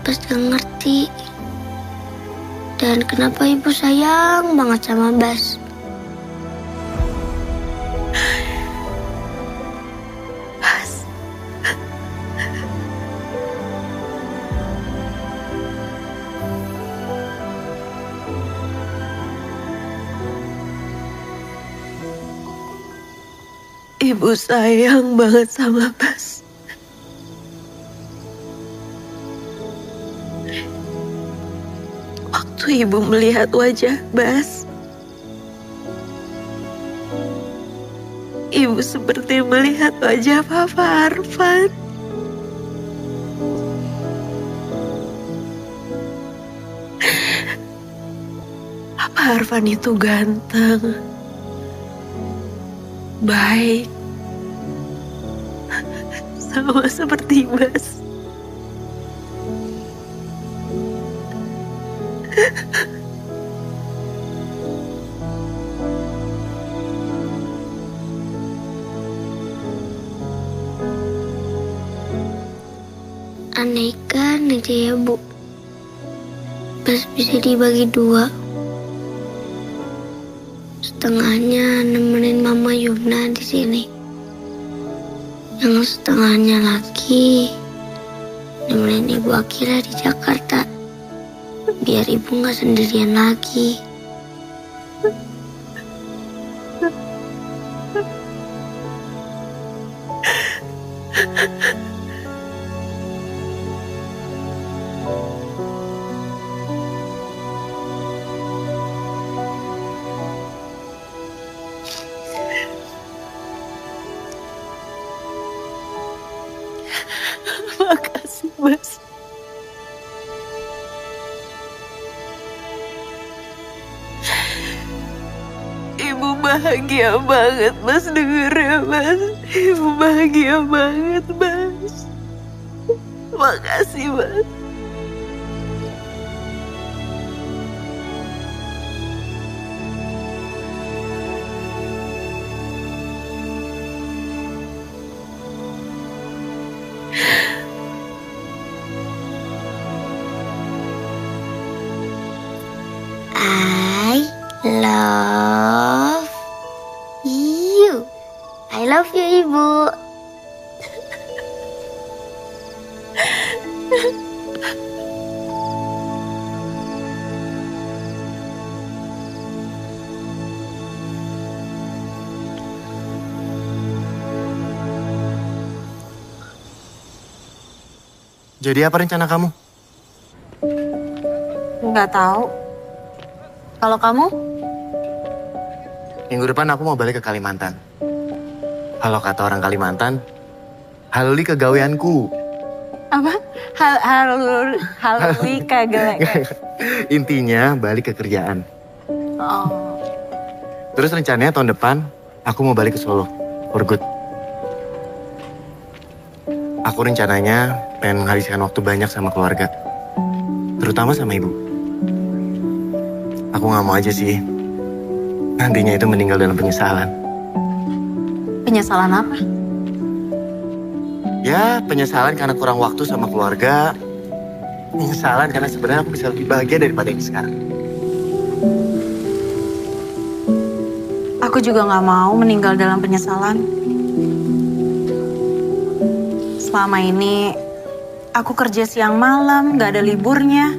Bas gak ngerti. Dan kenapa Ibu sayang banget sama Bas? Bas. Ibu sayang banget sama Bas. Waktu ibu melihat wajah Bas, ibu seperti melihat wajah Papa Arfan. Papa Arfan itu ganteng, baik, sama seperti Bas. Aneh kan aja ya, Bu. Bas bisa dibagi 2. Setengahnya nemenin Mama Yumna di sini. Yang setengahnya lagi nemenin Ibu Akila di Jakarta. Biar Ibu nggak sendirian lagi. Makasih, Bas. Ibu bahagia banget, Mas, denger ya, Mas. Ibu bahagia banget, Mas. Makasih, Mas. I love you. I love you, Ibu. Jadi apa rencana kamu? Nggak tahu. Kalau kamu? Minggu depan aku mau balik ke Kalimantan. Kalau kata orang Kalimantan, haluli kegaweanku. Apa? Halui kagak. Intinya balik ke kerjaan. Oh. Terus rencananya tahun depan aku mau balik ke Solo, for good. Aku rencananya pengen menghabiskan waktu banyak sama keluarga, terutama sama ibu. Aku gak mau aja sih nantinya itu meninggal dalam penyesalan. Penyesalan apa? Ya, penyesalan karena kurang waktu sama keluarga. Penyesalan karena sebenarnya aku bisa lebih bahagia daripada yang sekarang. Aku juga nggak mau meninggal dalam penyesalan. Selama ini aku kerja siang malam, nggak ada liburnya.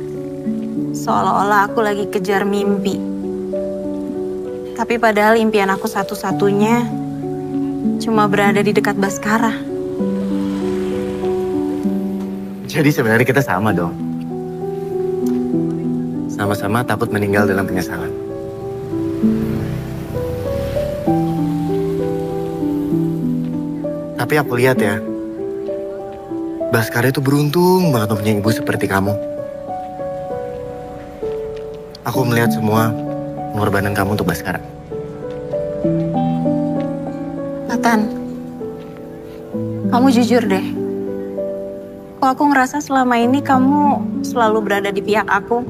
Seolah-olah aku lagi kejar mimpi. Tapi padahal impian aku satu-satunya cuma berada di dekat Baskara. Jadi sebenarnya kita sama dong. Sama-sama takut meninggal dalam penyesalan. Tapi aku lihat ya, Baskara itu beruntung banget punya ibu seperti kamu. Aku melihat semua pengorbanan kamu untuk Baskara. Nathan, kamu jujur deh. Kok aku ngerasa selama ini kamu selalu berada di pihak aku.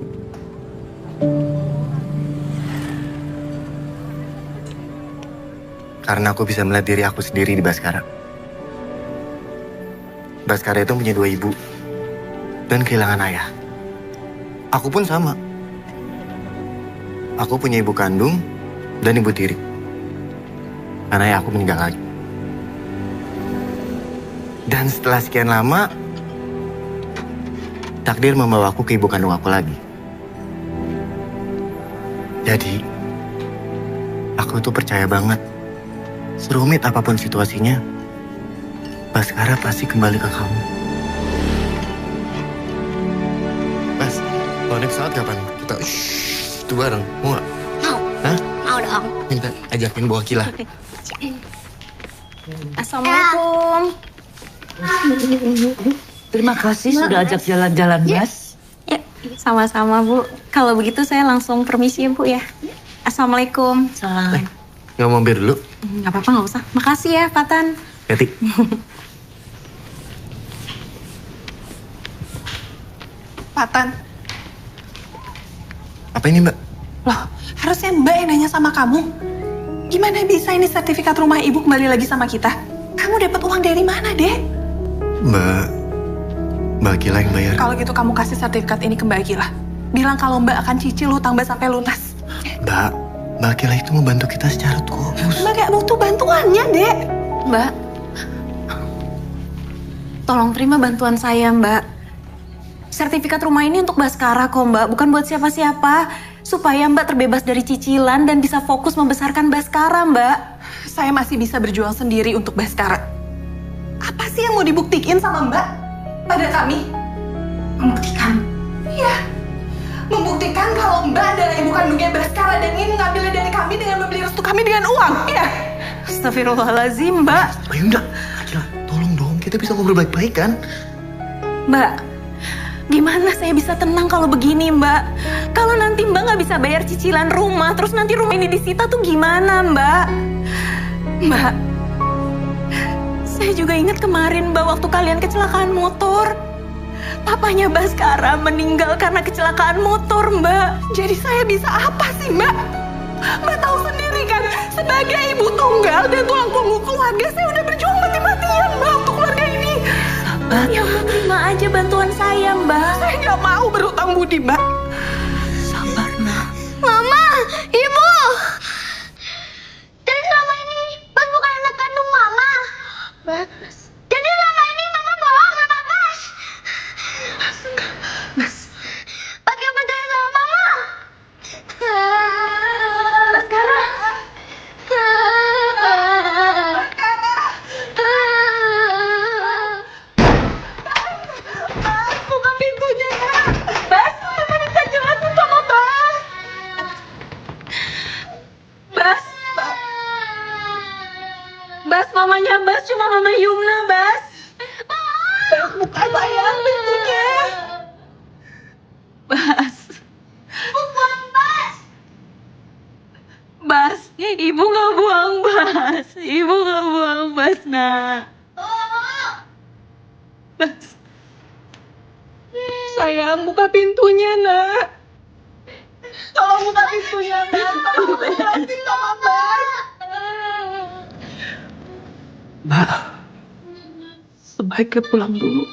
Karena aku bisa melihat diri aku sendiri di Baskara. Baskara itu punya 2 ibu dan kehilangan ayah. Aku pun sama. Aku punya ibu kandung dan ibu tiri. Karena ayah aku meninggal lagi. Dan setelah sekian lama, takdir membawaku ke ibu kandung aku lagi. Jadi, aku tuh percaya banget, serumit apapun situasinya, Baskara pasti kembali ke kamu. Bas, kalau naik pesawat kapan? Kita itu bareng, mau gak? Mau. Hah? Mau dong. Minta ajakin bawa Kila. Assalamualaikum. Terima kasih sudah ajak jalan-jalan, Bas. Ya, sama-sama Bu. Kalau begitu saya langsung permisi ya Bu ya. Assalamualaikum. Salam. Nggak mau bir dulu? Nggak apa-apa, nggak usah. Makasih ya, Patan. Keti. Patan, Apa ini mbak? loh harusnya Mbak yang nanya sama kamu. Gimana bisa ini sertifikat rumah ibu kembali lagi sama kita? Kamu dapat uang dari mana, Dek? Mbak Kila yang bayar. Kalau gitu kamu kasih sertifikat ini ke Mbak Akila. Bilang kalau Mbak akan cicil hutang Mbak sampai lunas. Mbak Kila itu membantu kita secara tulus. Mbak gak butuh bantuannya, Dek. Mbak, tolong terima bantuan saya, Mbak. Sertifikat rumah ini untuk Baskara kok, Mbak. Bukan buat siapa-siapa. Supaya Mbak terbebas dari cicilan dan bisa fokus membesarkan Baskara, Mbak. Saya masih bisa berjuang sendiri untuk Baskara. Apa sih yang mau dibuktikin sama Mbak? Pada kami? Membuktikan? Iya. Membuktikan kalau Mbak adalah ibu kandungnya Baskara dan ingin mengambilnya dari kami dengan membeli restu kami dengan uang. Iya. Astagfirullahaladzim, Mbak. Ayo udah, Akila, tolong dong. Kita bisa ngobrol baik-baik kan? Mbak, gimana saya bisa tenang kalau begini, Mbak? Kalau nanti Mbak nggak bisa bayar cicilan rumah, terus nanti rumah ini disita tuh gimana, Mbak? Mbak, saya juga ingat kemarin, Mbak, waktu kalian kecelakaan motor. Papanya Baskara meninggal karena kecelakaan motor, Mbak. Jadi saya bisa apa sih, Mbak? Mbak tahu sendiri kan, sebagai ibu tunggal dan tulang punggung keluarga, saya udah berjuang mati-matian, Mbak, untuk keluarga ini. Sabar. Ya, Mbak, terima aja bantuan saya, Mbak. Saya nggak mau berutang budi, Mbak. Sabar, nak. Mama, Ibu. Jadi selama ini Bas bukan anak kandung Mama. Bas. Jadi selama ini Mama bohong sama Bas. Bas. Bas gak percaya sama Mama. Baskara. Buka pintunya ya. Bas, Mama minta jelasin sama Bas. Bas. Bas, mamanya Bas cuma Mama Yumna, Bas. Bas, buka sayang pintunya. Bas. Bukan Bas. Bas, ibu nggak buang Bas. Ibu nggak buang Bas, nak. Bas. Sayang, buka pintunya, nak. Tolong buka pintunya, nak. Tolong jelasin sama Bas. Mbak, sebaiknya pulang dulu.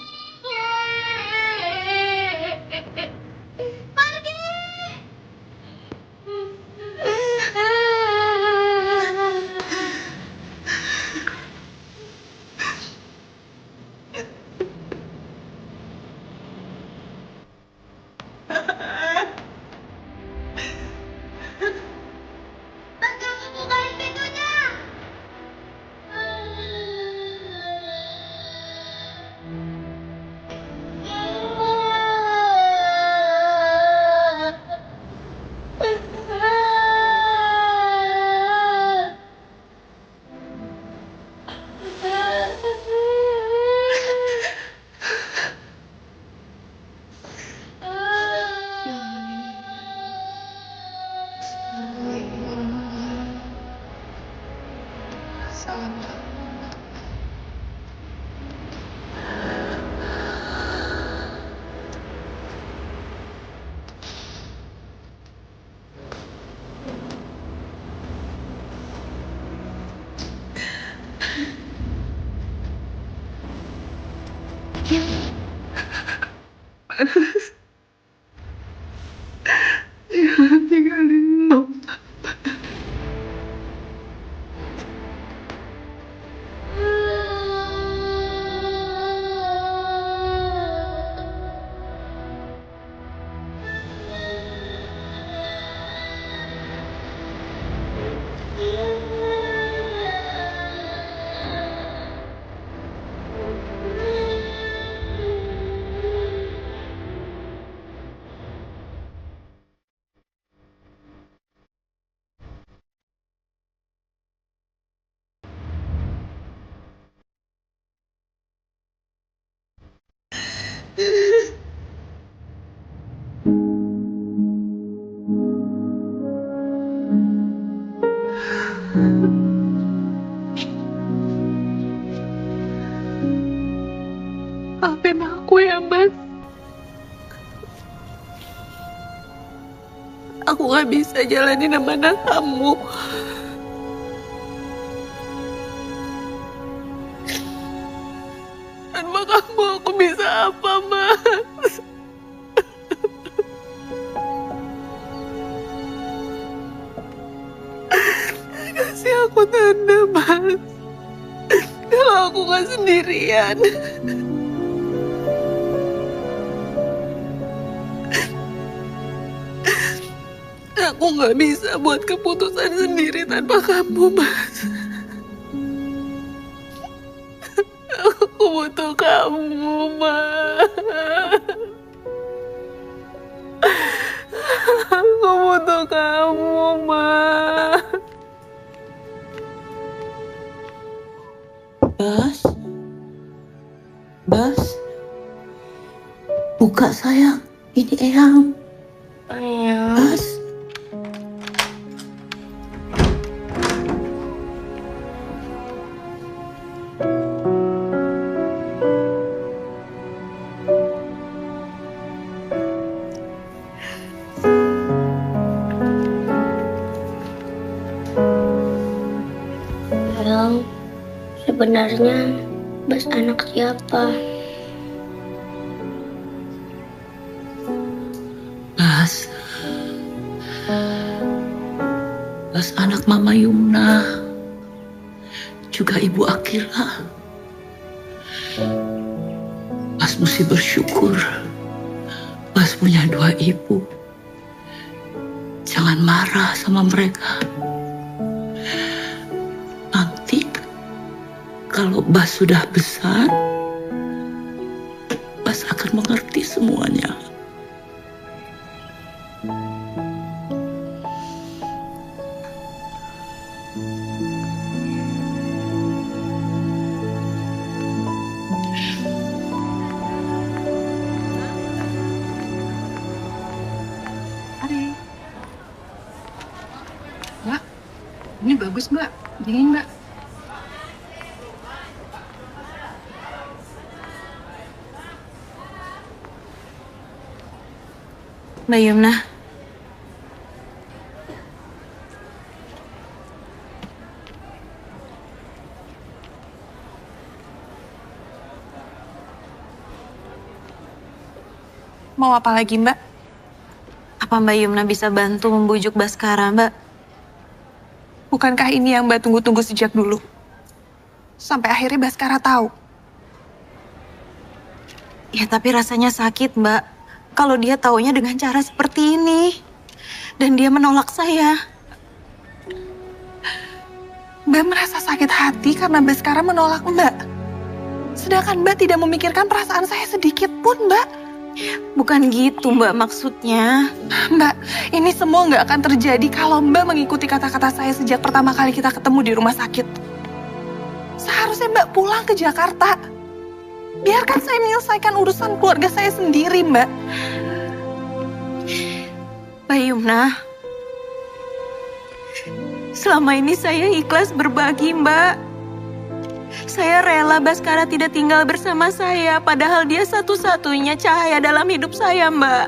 Salam. Jangan tinggalin mama. Maafin aku ya, Mas. Aku gak bisa jalanin amanah kamu. Tanpa kamu aku bisa apa, Mas? Kasih aku tanda, Mas. Kalau aku gak sendirian. Aku gak bisa buat keputusan sendiri tanpa kamu, Mas. Aku butuh kamu, Mas. Aku butuh kamu, Mas. Bas? Bas? Buka sayang, ini Eyang. Bas? Sayang, sebenarnya Bas anak siapa? Bas? Bas anak Mama Yumna. Juga Ibu Akila. Bas mesti bersyukur. Bas punya dua ibu. Jangan marah sama mereka. Nanti kalau Bas sudah besar, Bas akan mengerti semuanya. Mbak, ini bagus, Mbak. Dingin, Mbak. Mbak Yumna. Mau apa lagi, Mbak? Apa Mbak Yumna bisa bantu membujuk Baskara, Mbak? Bukankah ini yang Mbak tunggu-tunggu sejak dulu? Sampai akhirnya Baskara tahu. Ya tapi rasanya sakit, Mbak. Kalau dia taunya dengan cara seperti ini. Dan dia menolak saya. Mbak merasa sakit hati karena Baskara menolak Mbak. Sedangkan Mbak tidak memikirkan perasaan saya sedikit pun, Mbak. Bukan gitu, Mbak, maksudnya. Mbak, ini semua nggak akan terjadi kalau Mbak mengikuti kata-kata saya sejak pertama kali kita ketemu di rumah sakit. Seharusnya Mbak pulang ke Jakarta. Biarkan saya menyelesaikan urusan keluarga saya sendiri, Mbak. Mbak Yumna, selama ini saya ikhlas berbagi, Mbak. Saya rela Baskara tidak tinggal bersama saya, padahal dia satu-satunya cahaya dalam hidup saya, Mbak.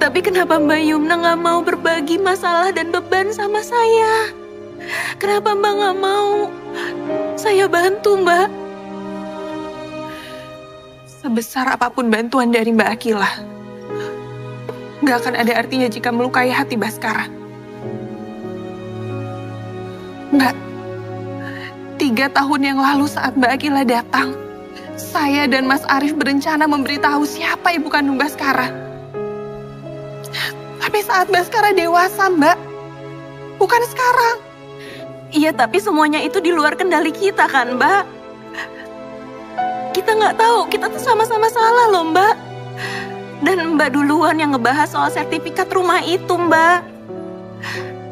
Tapi kenapa Mbak Yumna nggak mau berbagi masalah dan beban sama saya? Kenapa Mbak nggak mau saya bantu, Mbak? Sebesar apapun bantuan dari Mbak Akila, nggak akan ada artinya jika melukai hati Baskara. Mbak, 3 tahun yang lalu saat Mbak Akila datang, saya dan Mas Arif berencana memberitahu siapa ibu kandung Baskara. Tapi saat Baskara dewasa, Mbak, bukan sekarang. Iya, tapi semuanya itu di luar kendali kita kan, Mbak? Kita nggak tahu, kita tuh sama-sama salah loh, Mbak. Dan Mbak duluan yang ngebahas soal sertifikat rumah itu, Mbak.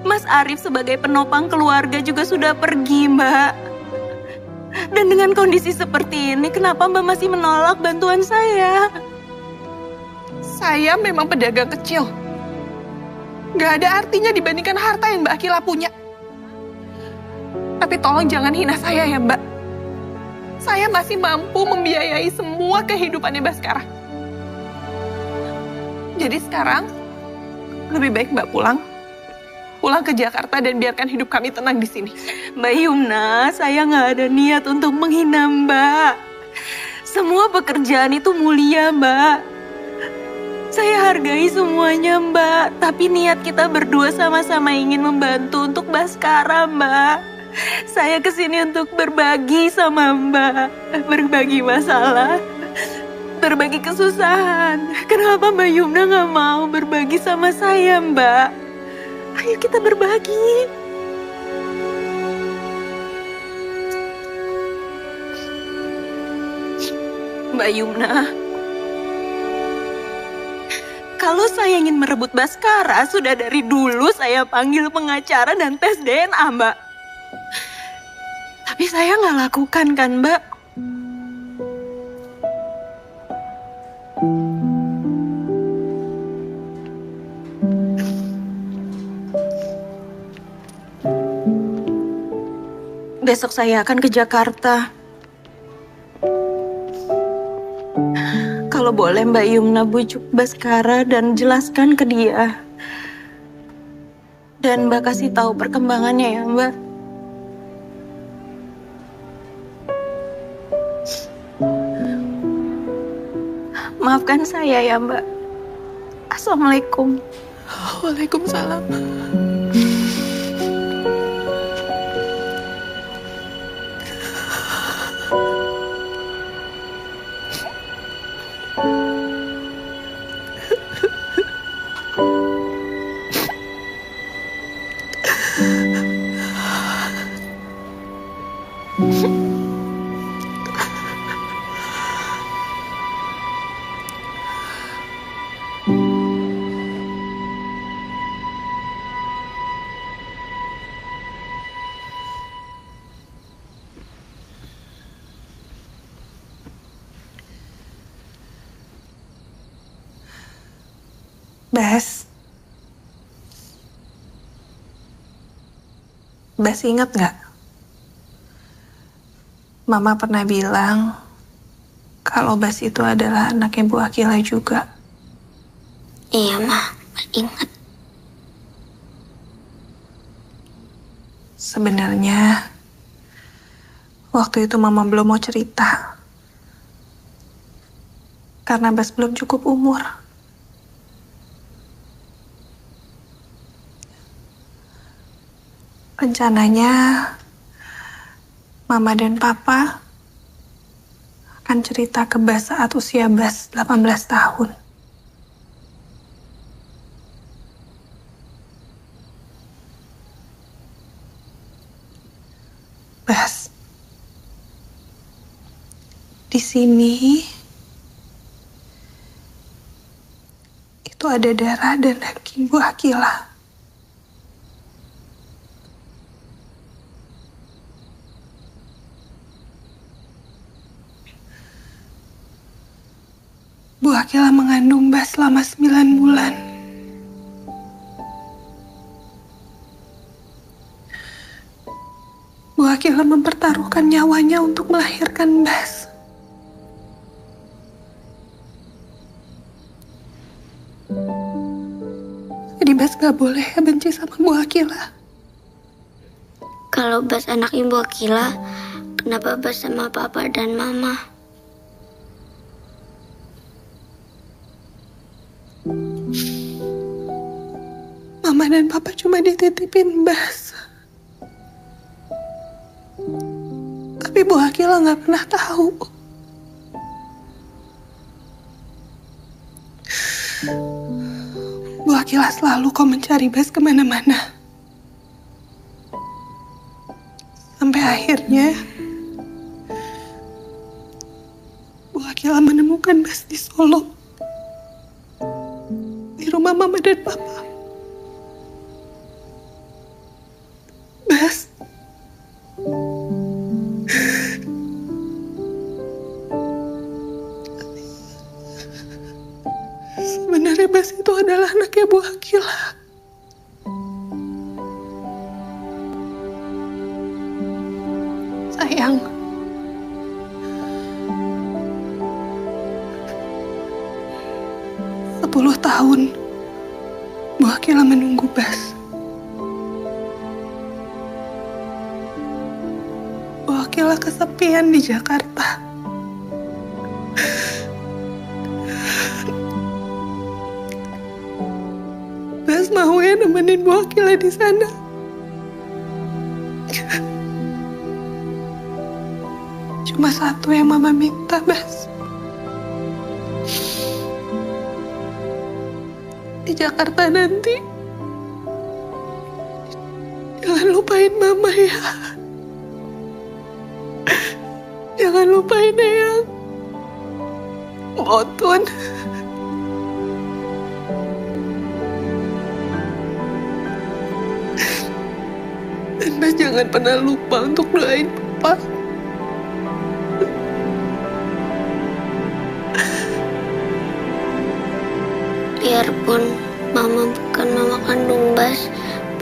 Mas Arif sebagai penopang keluarga juga sudah pergi, Mbak. Dan dengan kondisi seperti ini, kenapa Mbak masih menolak bantuan saya? Saya memang pedagang kecil. Gak ada artinya dibandingkan harta yang Mbak Akila punya. Tapi tolong jangan hina saya ya, Mbak. Saya masih mampu membiayai semua kehidupannya Baskara. Jadi sekarang, lebih baik Mbak pulang ke Jakarta dan biarkan hidup kami tenang di sini. Mbak Yumna, saya nggak ada niat untuk menghina Mbak. Semua pekerjaan itu mulia, Mbak. Saya hargai semuanya, Mbak. Tapi niat kita berdua sama-sama ingin membantu untuk Baskara, Mbak. Saya kesini untuk berbagi sama Mbak. Berbagi masalah, berbagi kesusahan. Kenapa Mbak Yumna nggak mau berbagi sama saya, Mbak? Ayo kita berbagi. Mbak Yumna, kalau saya ingin merebut Baskara, sudah dari dulu saya panggil pengacara dan tes DNA, Mbak. Tapi saya nggak lakukan kan, Mbak? Besok saya akan ke Jakarta. Kalau boleh Mbak Yumna bujuk Baskara dan jelaskan ke dia. Dan Mbak kasih tahu perkembangannya ya, Mbak. Maafkan saya ya, Mbak. Assalamualaikum. Waalaikumsalam. Bas ingat nggak? Mama pernah bilang kalau Bas itu adalah anaknya Bu Akila juga. Iya, Ma. Ingat. Sebenarnya waktu itu Mama belum mau cerita. Karena Bas belum cukup umur. Rencananya Mama dan Papa akan cerita ke Bas saat usia Bas 18 tahun. Bas, di sini itu ada darah dan daging Bu Akila. Bu Akila mengandung Bas selama 9 bulan. Bu Akila mempertaruhkan nyawanya untuk melahirkan Bas. Jadi Bas gak boleh ya benci sama Bu Akila. Kalau Bas anak Ibu Akila, kenapa Bas sama Papa dan Mama? Mama dan Papa cuma dititipin Bas. Tapi Bu Akila gak pernah tahu. Bu Akila selalu kok mencari Bas kemana-mana. Sampai akhirnya Bu Akila menemukan Bas di Solo. Di rumah Mama dan Papa. Bas. Sebenarnya Bas itu adalah anaknya Bu Akila. Sayang. Sepuluh tahun Bu Akila menunggu Bas. Bu Akila kesepian di Jakarta. Bas mau ya nemenin Bu Akila di sana. Cuma satu yang Mama minta, Bas. Di Jakarta nanti, jangan lupain Mama ya. Jangan lupain Eyang. Botun. Dan Bas jangan pernah lupa untuk doain Papa. Biarpun Mama bukan mama kandung Bas,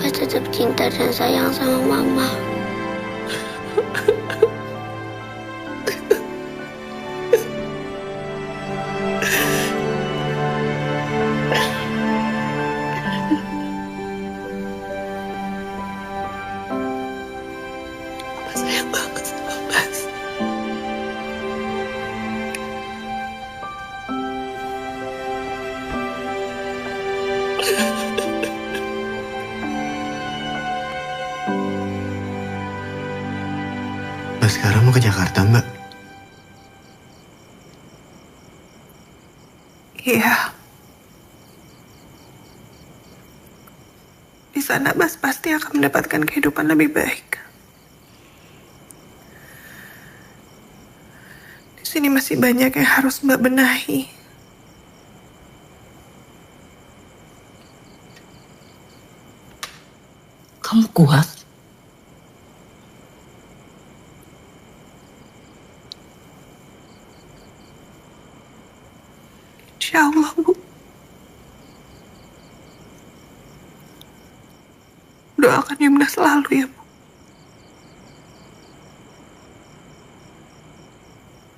Bas tetap cinta dan sayang sama Mama. Mama sayang banget sama Bas. Mbak sekarang mau ke Jakarta, Mbak? Iya. Di sana Bas pasti akan mendapatkan kehidupan lebih baik. Di sini masih banyak yang harus Mbak benahi. Kamu kuat? Insya Allah, Bu. Doakan Yumna selalu ya, Bu.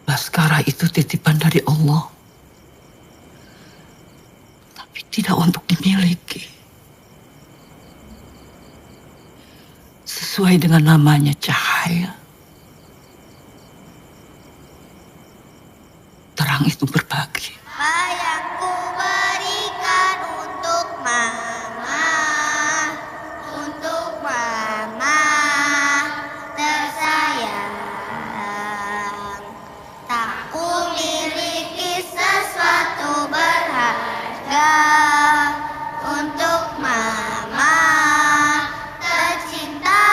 Baskara itu titipan dari Allah. Tapi tidak untuk dimiliki. Sesuai dengan namanya cahaya. Terang itu berbagi. Yang ku berikan untuk Mama, tersayang. Tak ku miliki sesuatu berharga untuk Mama tercinta.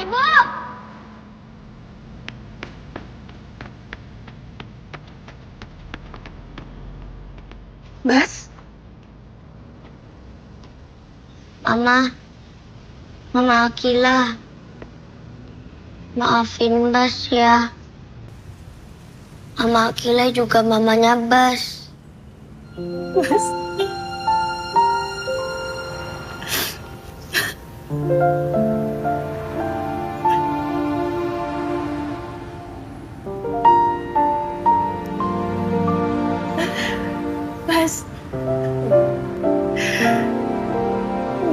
Ibu! Bas, Mama Akila. Maafin Bas ya. Mama Akila juga mamanya Bas. Bas.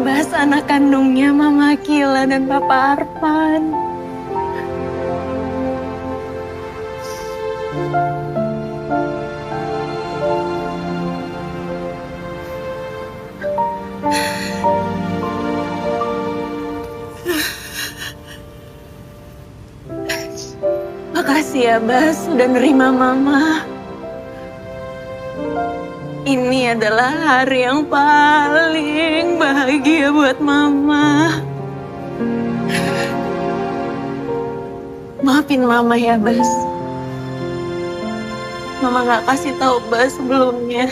Bas anak kandungnya Mama Akila dan Papa Arfan. Makasih ya Bas sudah nerima Mama. Ini adalah hari yang paling bahagia buat Mama. Maafin Mama ya Bas. Mama gak kasih tahu Bas sebelumnya.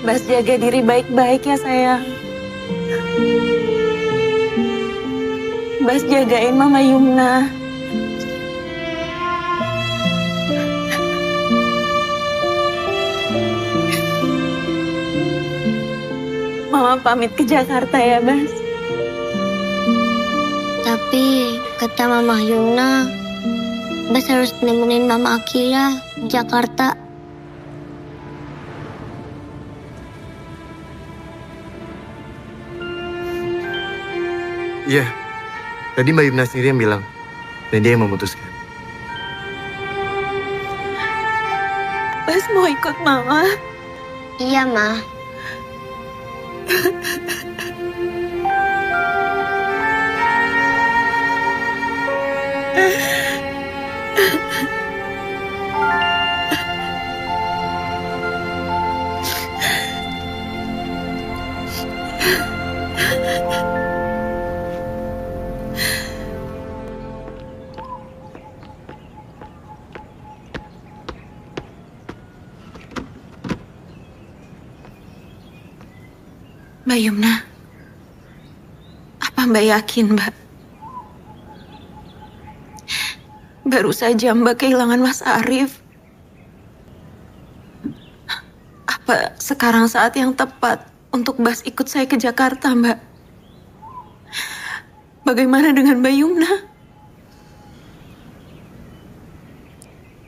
Bas jaga diri baik-baik ya sayang. Bas jagain Mama Yumna. Mama pamit ke Jakarta ya Bas. Tapi kata Mama Yumna, Bas harus nemenin Mama Akila di Jakarta. Iya, tadi Mbak Yumna sendiri yang bilang, dan dia yang memutuskan. Bas mau ikut Mama? Iya, Ma. Mbak Yumna, apa Mbak yakin, Mbak? Baru saja Mbak kehilangan Mas Arif. Apa sekarang saat yang tepat untuk Bas ikut saya ke Jakarta, Mbak? Bagaimana dengan Mbak Yumna?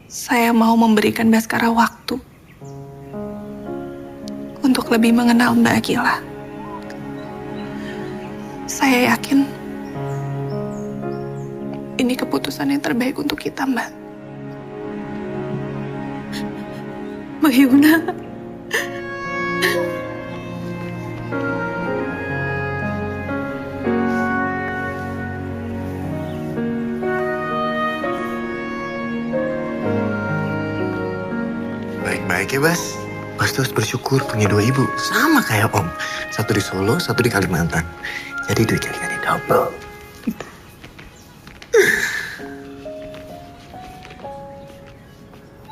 Saya mau memberikan Baskara waktu untuk lebih mengenal Mbak Akila. Saya yakin ini keputusan yang terbaik untuk kita, Mbak. Mbak Yumna. Baik-baik ya, Bas. Bas tuh harus bersyukur punya dua ibu. Sama kayak Om. Satu di Solo, satu di Kalimantan. Jadi duit jaringannya double.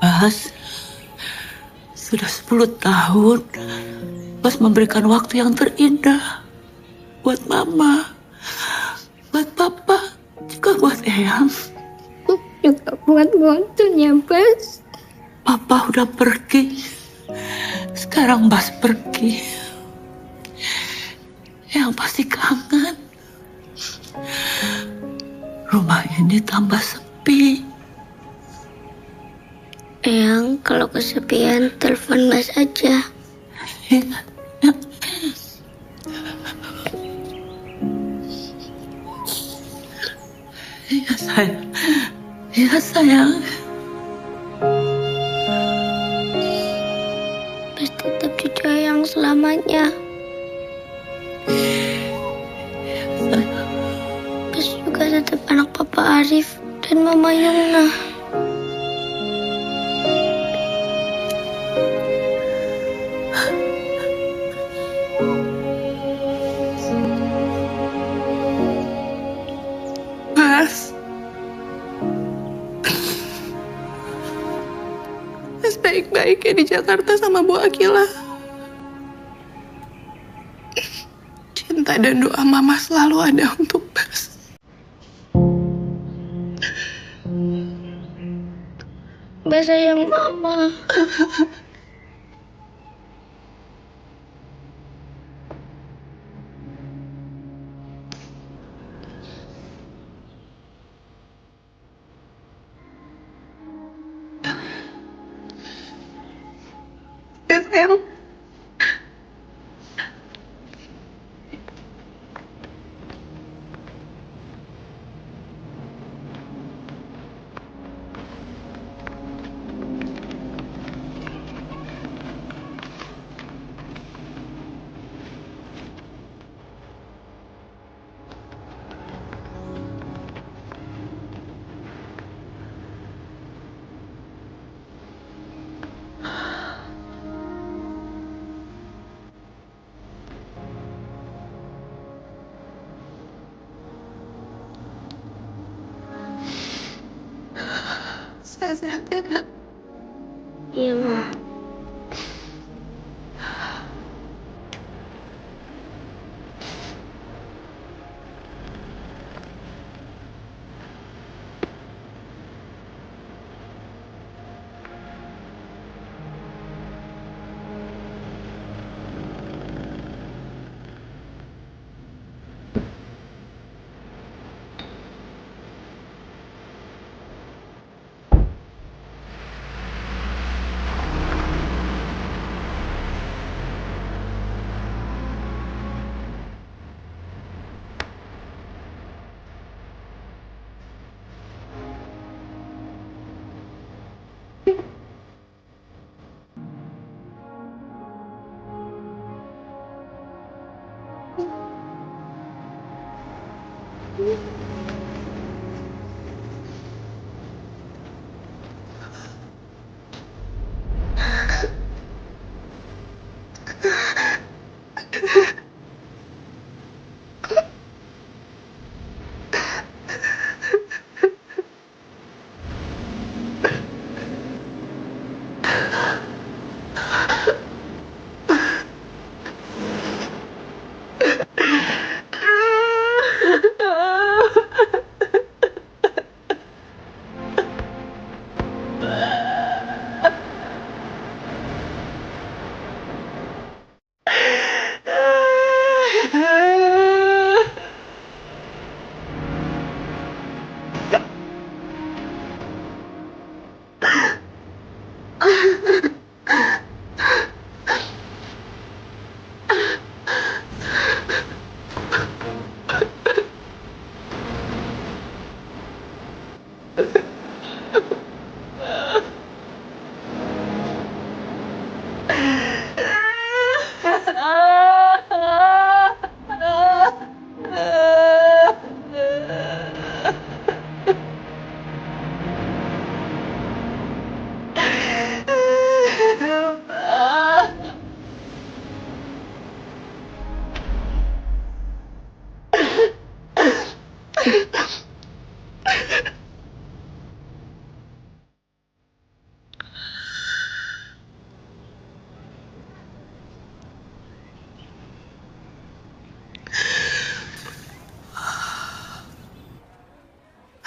Bas, sudah 10 tahun Bas memberikan waktu yang terindah buat Mama, buat Papa, juga buat Eyang. Juga buat Gontunya, Bas. Papa udah pergi, sekarang Bas pergi. Eyang pasti kangen. Rumah ini tambah sepi. Eyang kalau kesepian telepon Bas aja. Ingat. Iya sayang. Iya sayang. Bas tetap cucu Eyang selamanya. Bas juga tetap anak Papa Arif dan Mama Yumna. sebaik-baiknya di Jakarta sama Bu Akila. Cinta dan doa Mama selalu ada untuk Bas. Bas sayang Mama. Sayang. Saya sehat ya, Kak? Iya, Ma.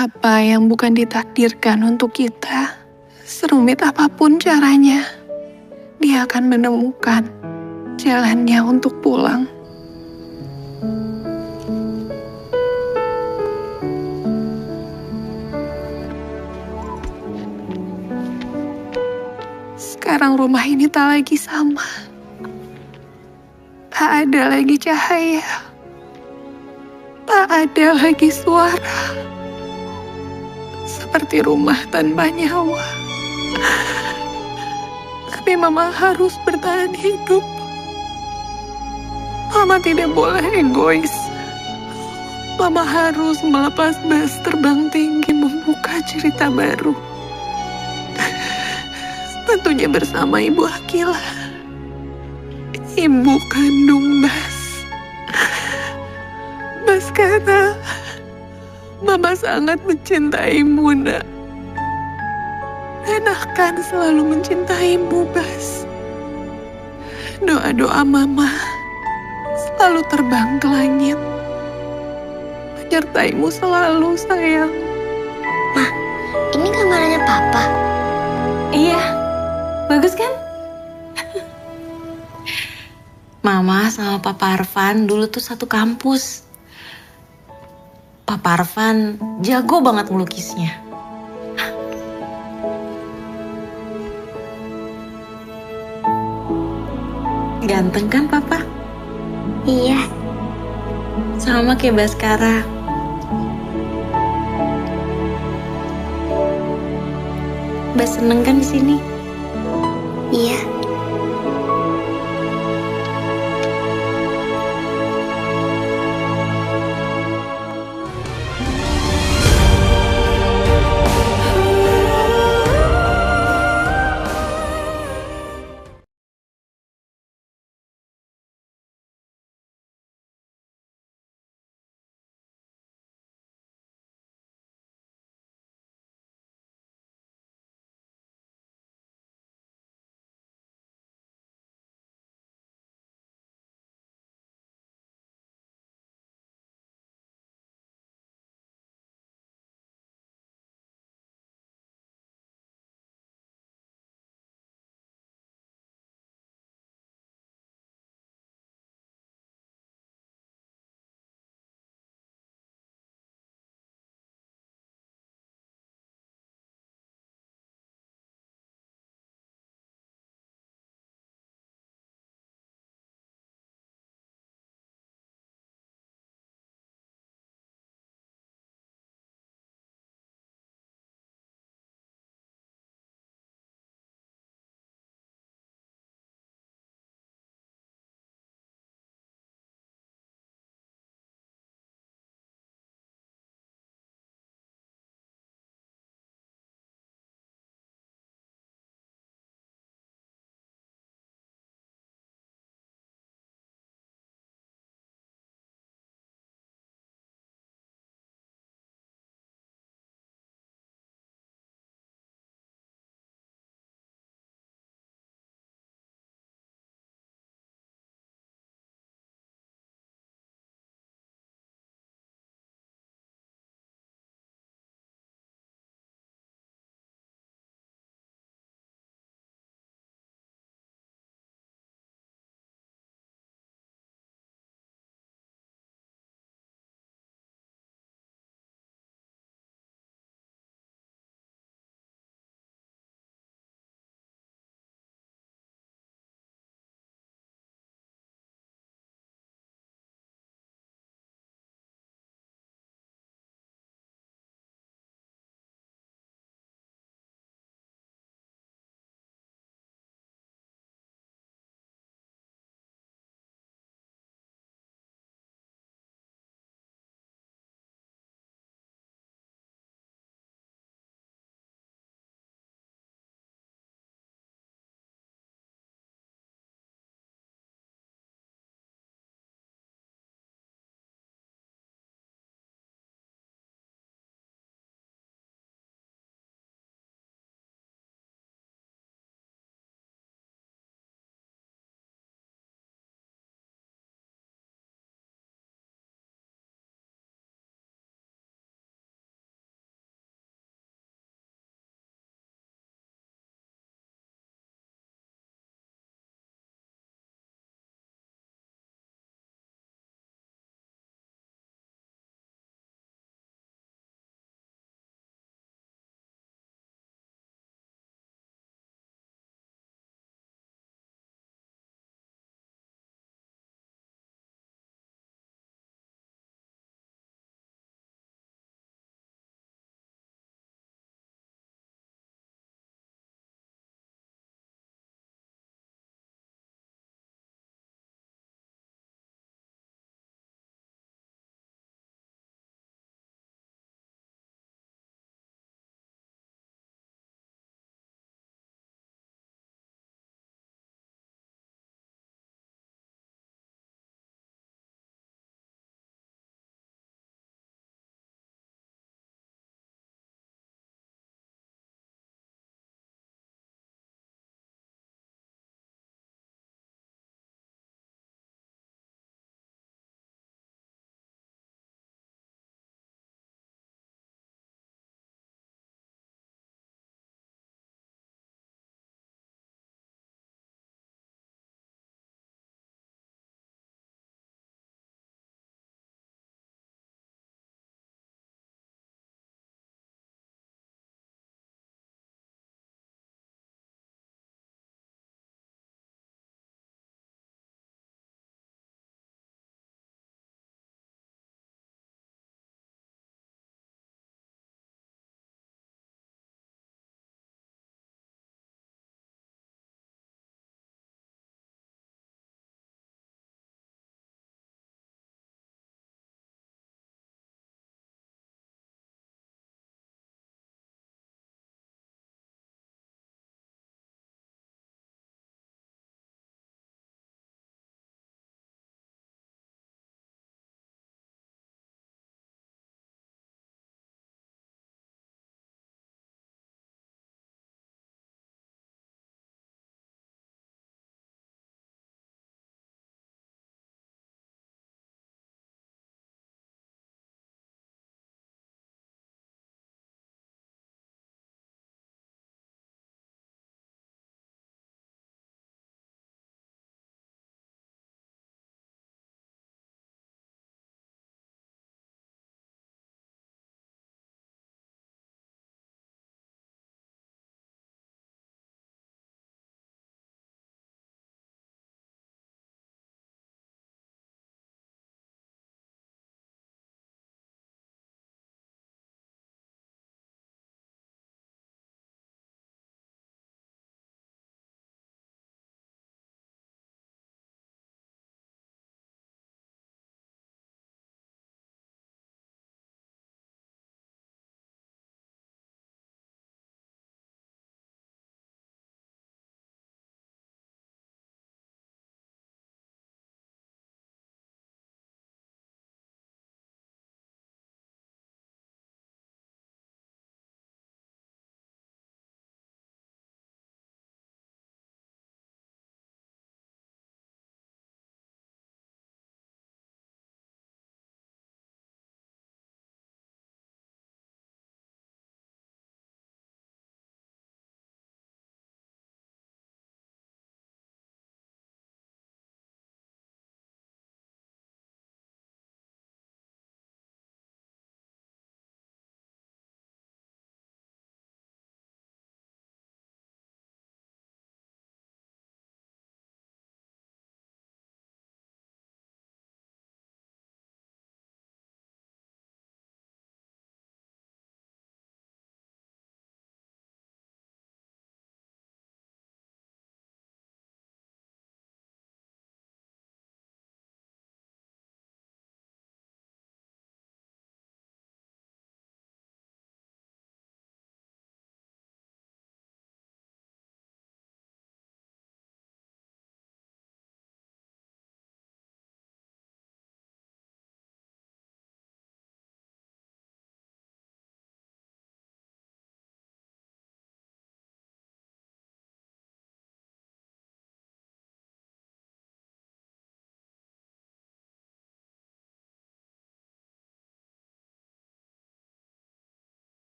Apa yang bukan ditakdirkan untuk kita, serumit apapun caranya, dia akan menemukan jalannya untuk pulang. Sekarang rumah ini tak lagi sama. Tak ada lagi cahaya. Tak ada lagi suara. Seperti rumah tanpa nyawa. Tapi Mama harus bertahan hidup. Mama tidak boleh egois. Mama harus melepas Bas terbang tinggi membuka cerita baru. Tentunya bersama Ibu Akila. Ibu kandung Bas. Baskara, Mama sangat mencintaimu, Nak. dan akan selalu mencintaimu, Bas. Doa-doa Mama selalu terbang ke langit, menyertaimu selalu, sayang. Ma, ini kamarnya Papa. Iya, bagus kan? Mama sama Papa Arfan dulu tuh satu kampus. Papa Arfan jago banget melukisnya. Ganteng kan Papa? Iya. Sama kayak Baskara. Bas seneng kan di sini? Iya.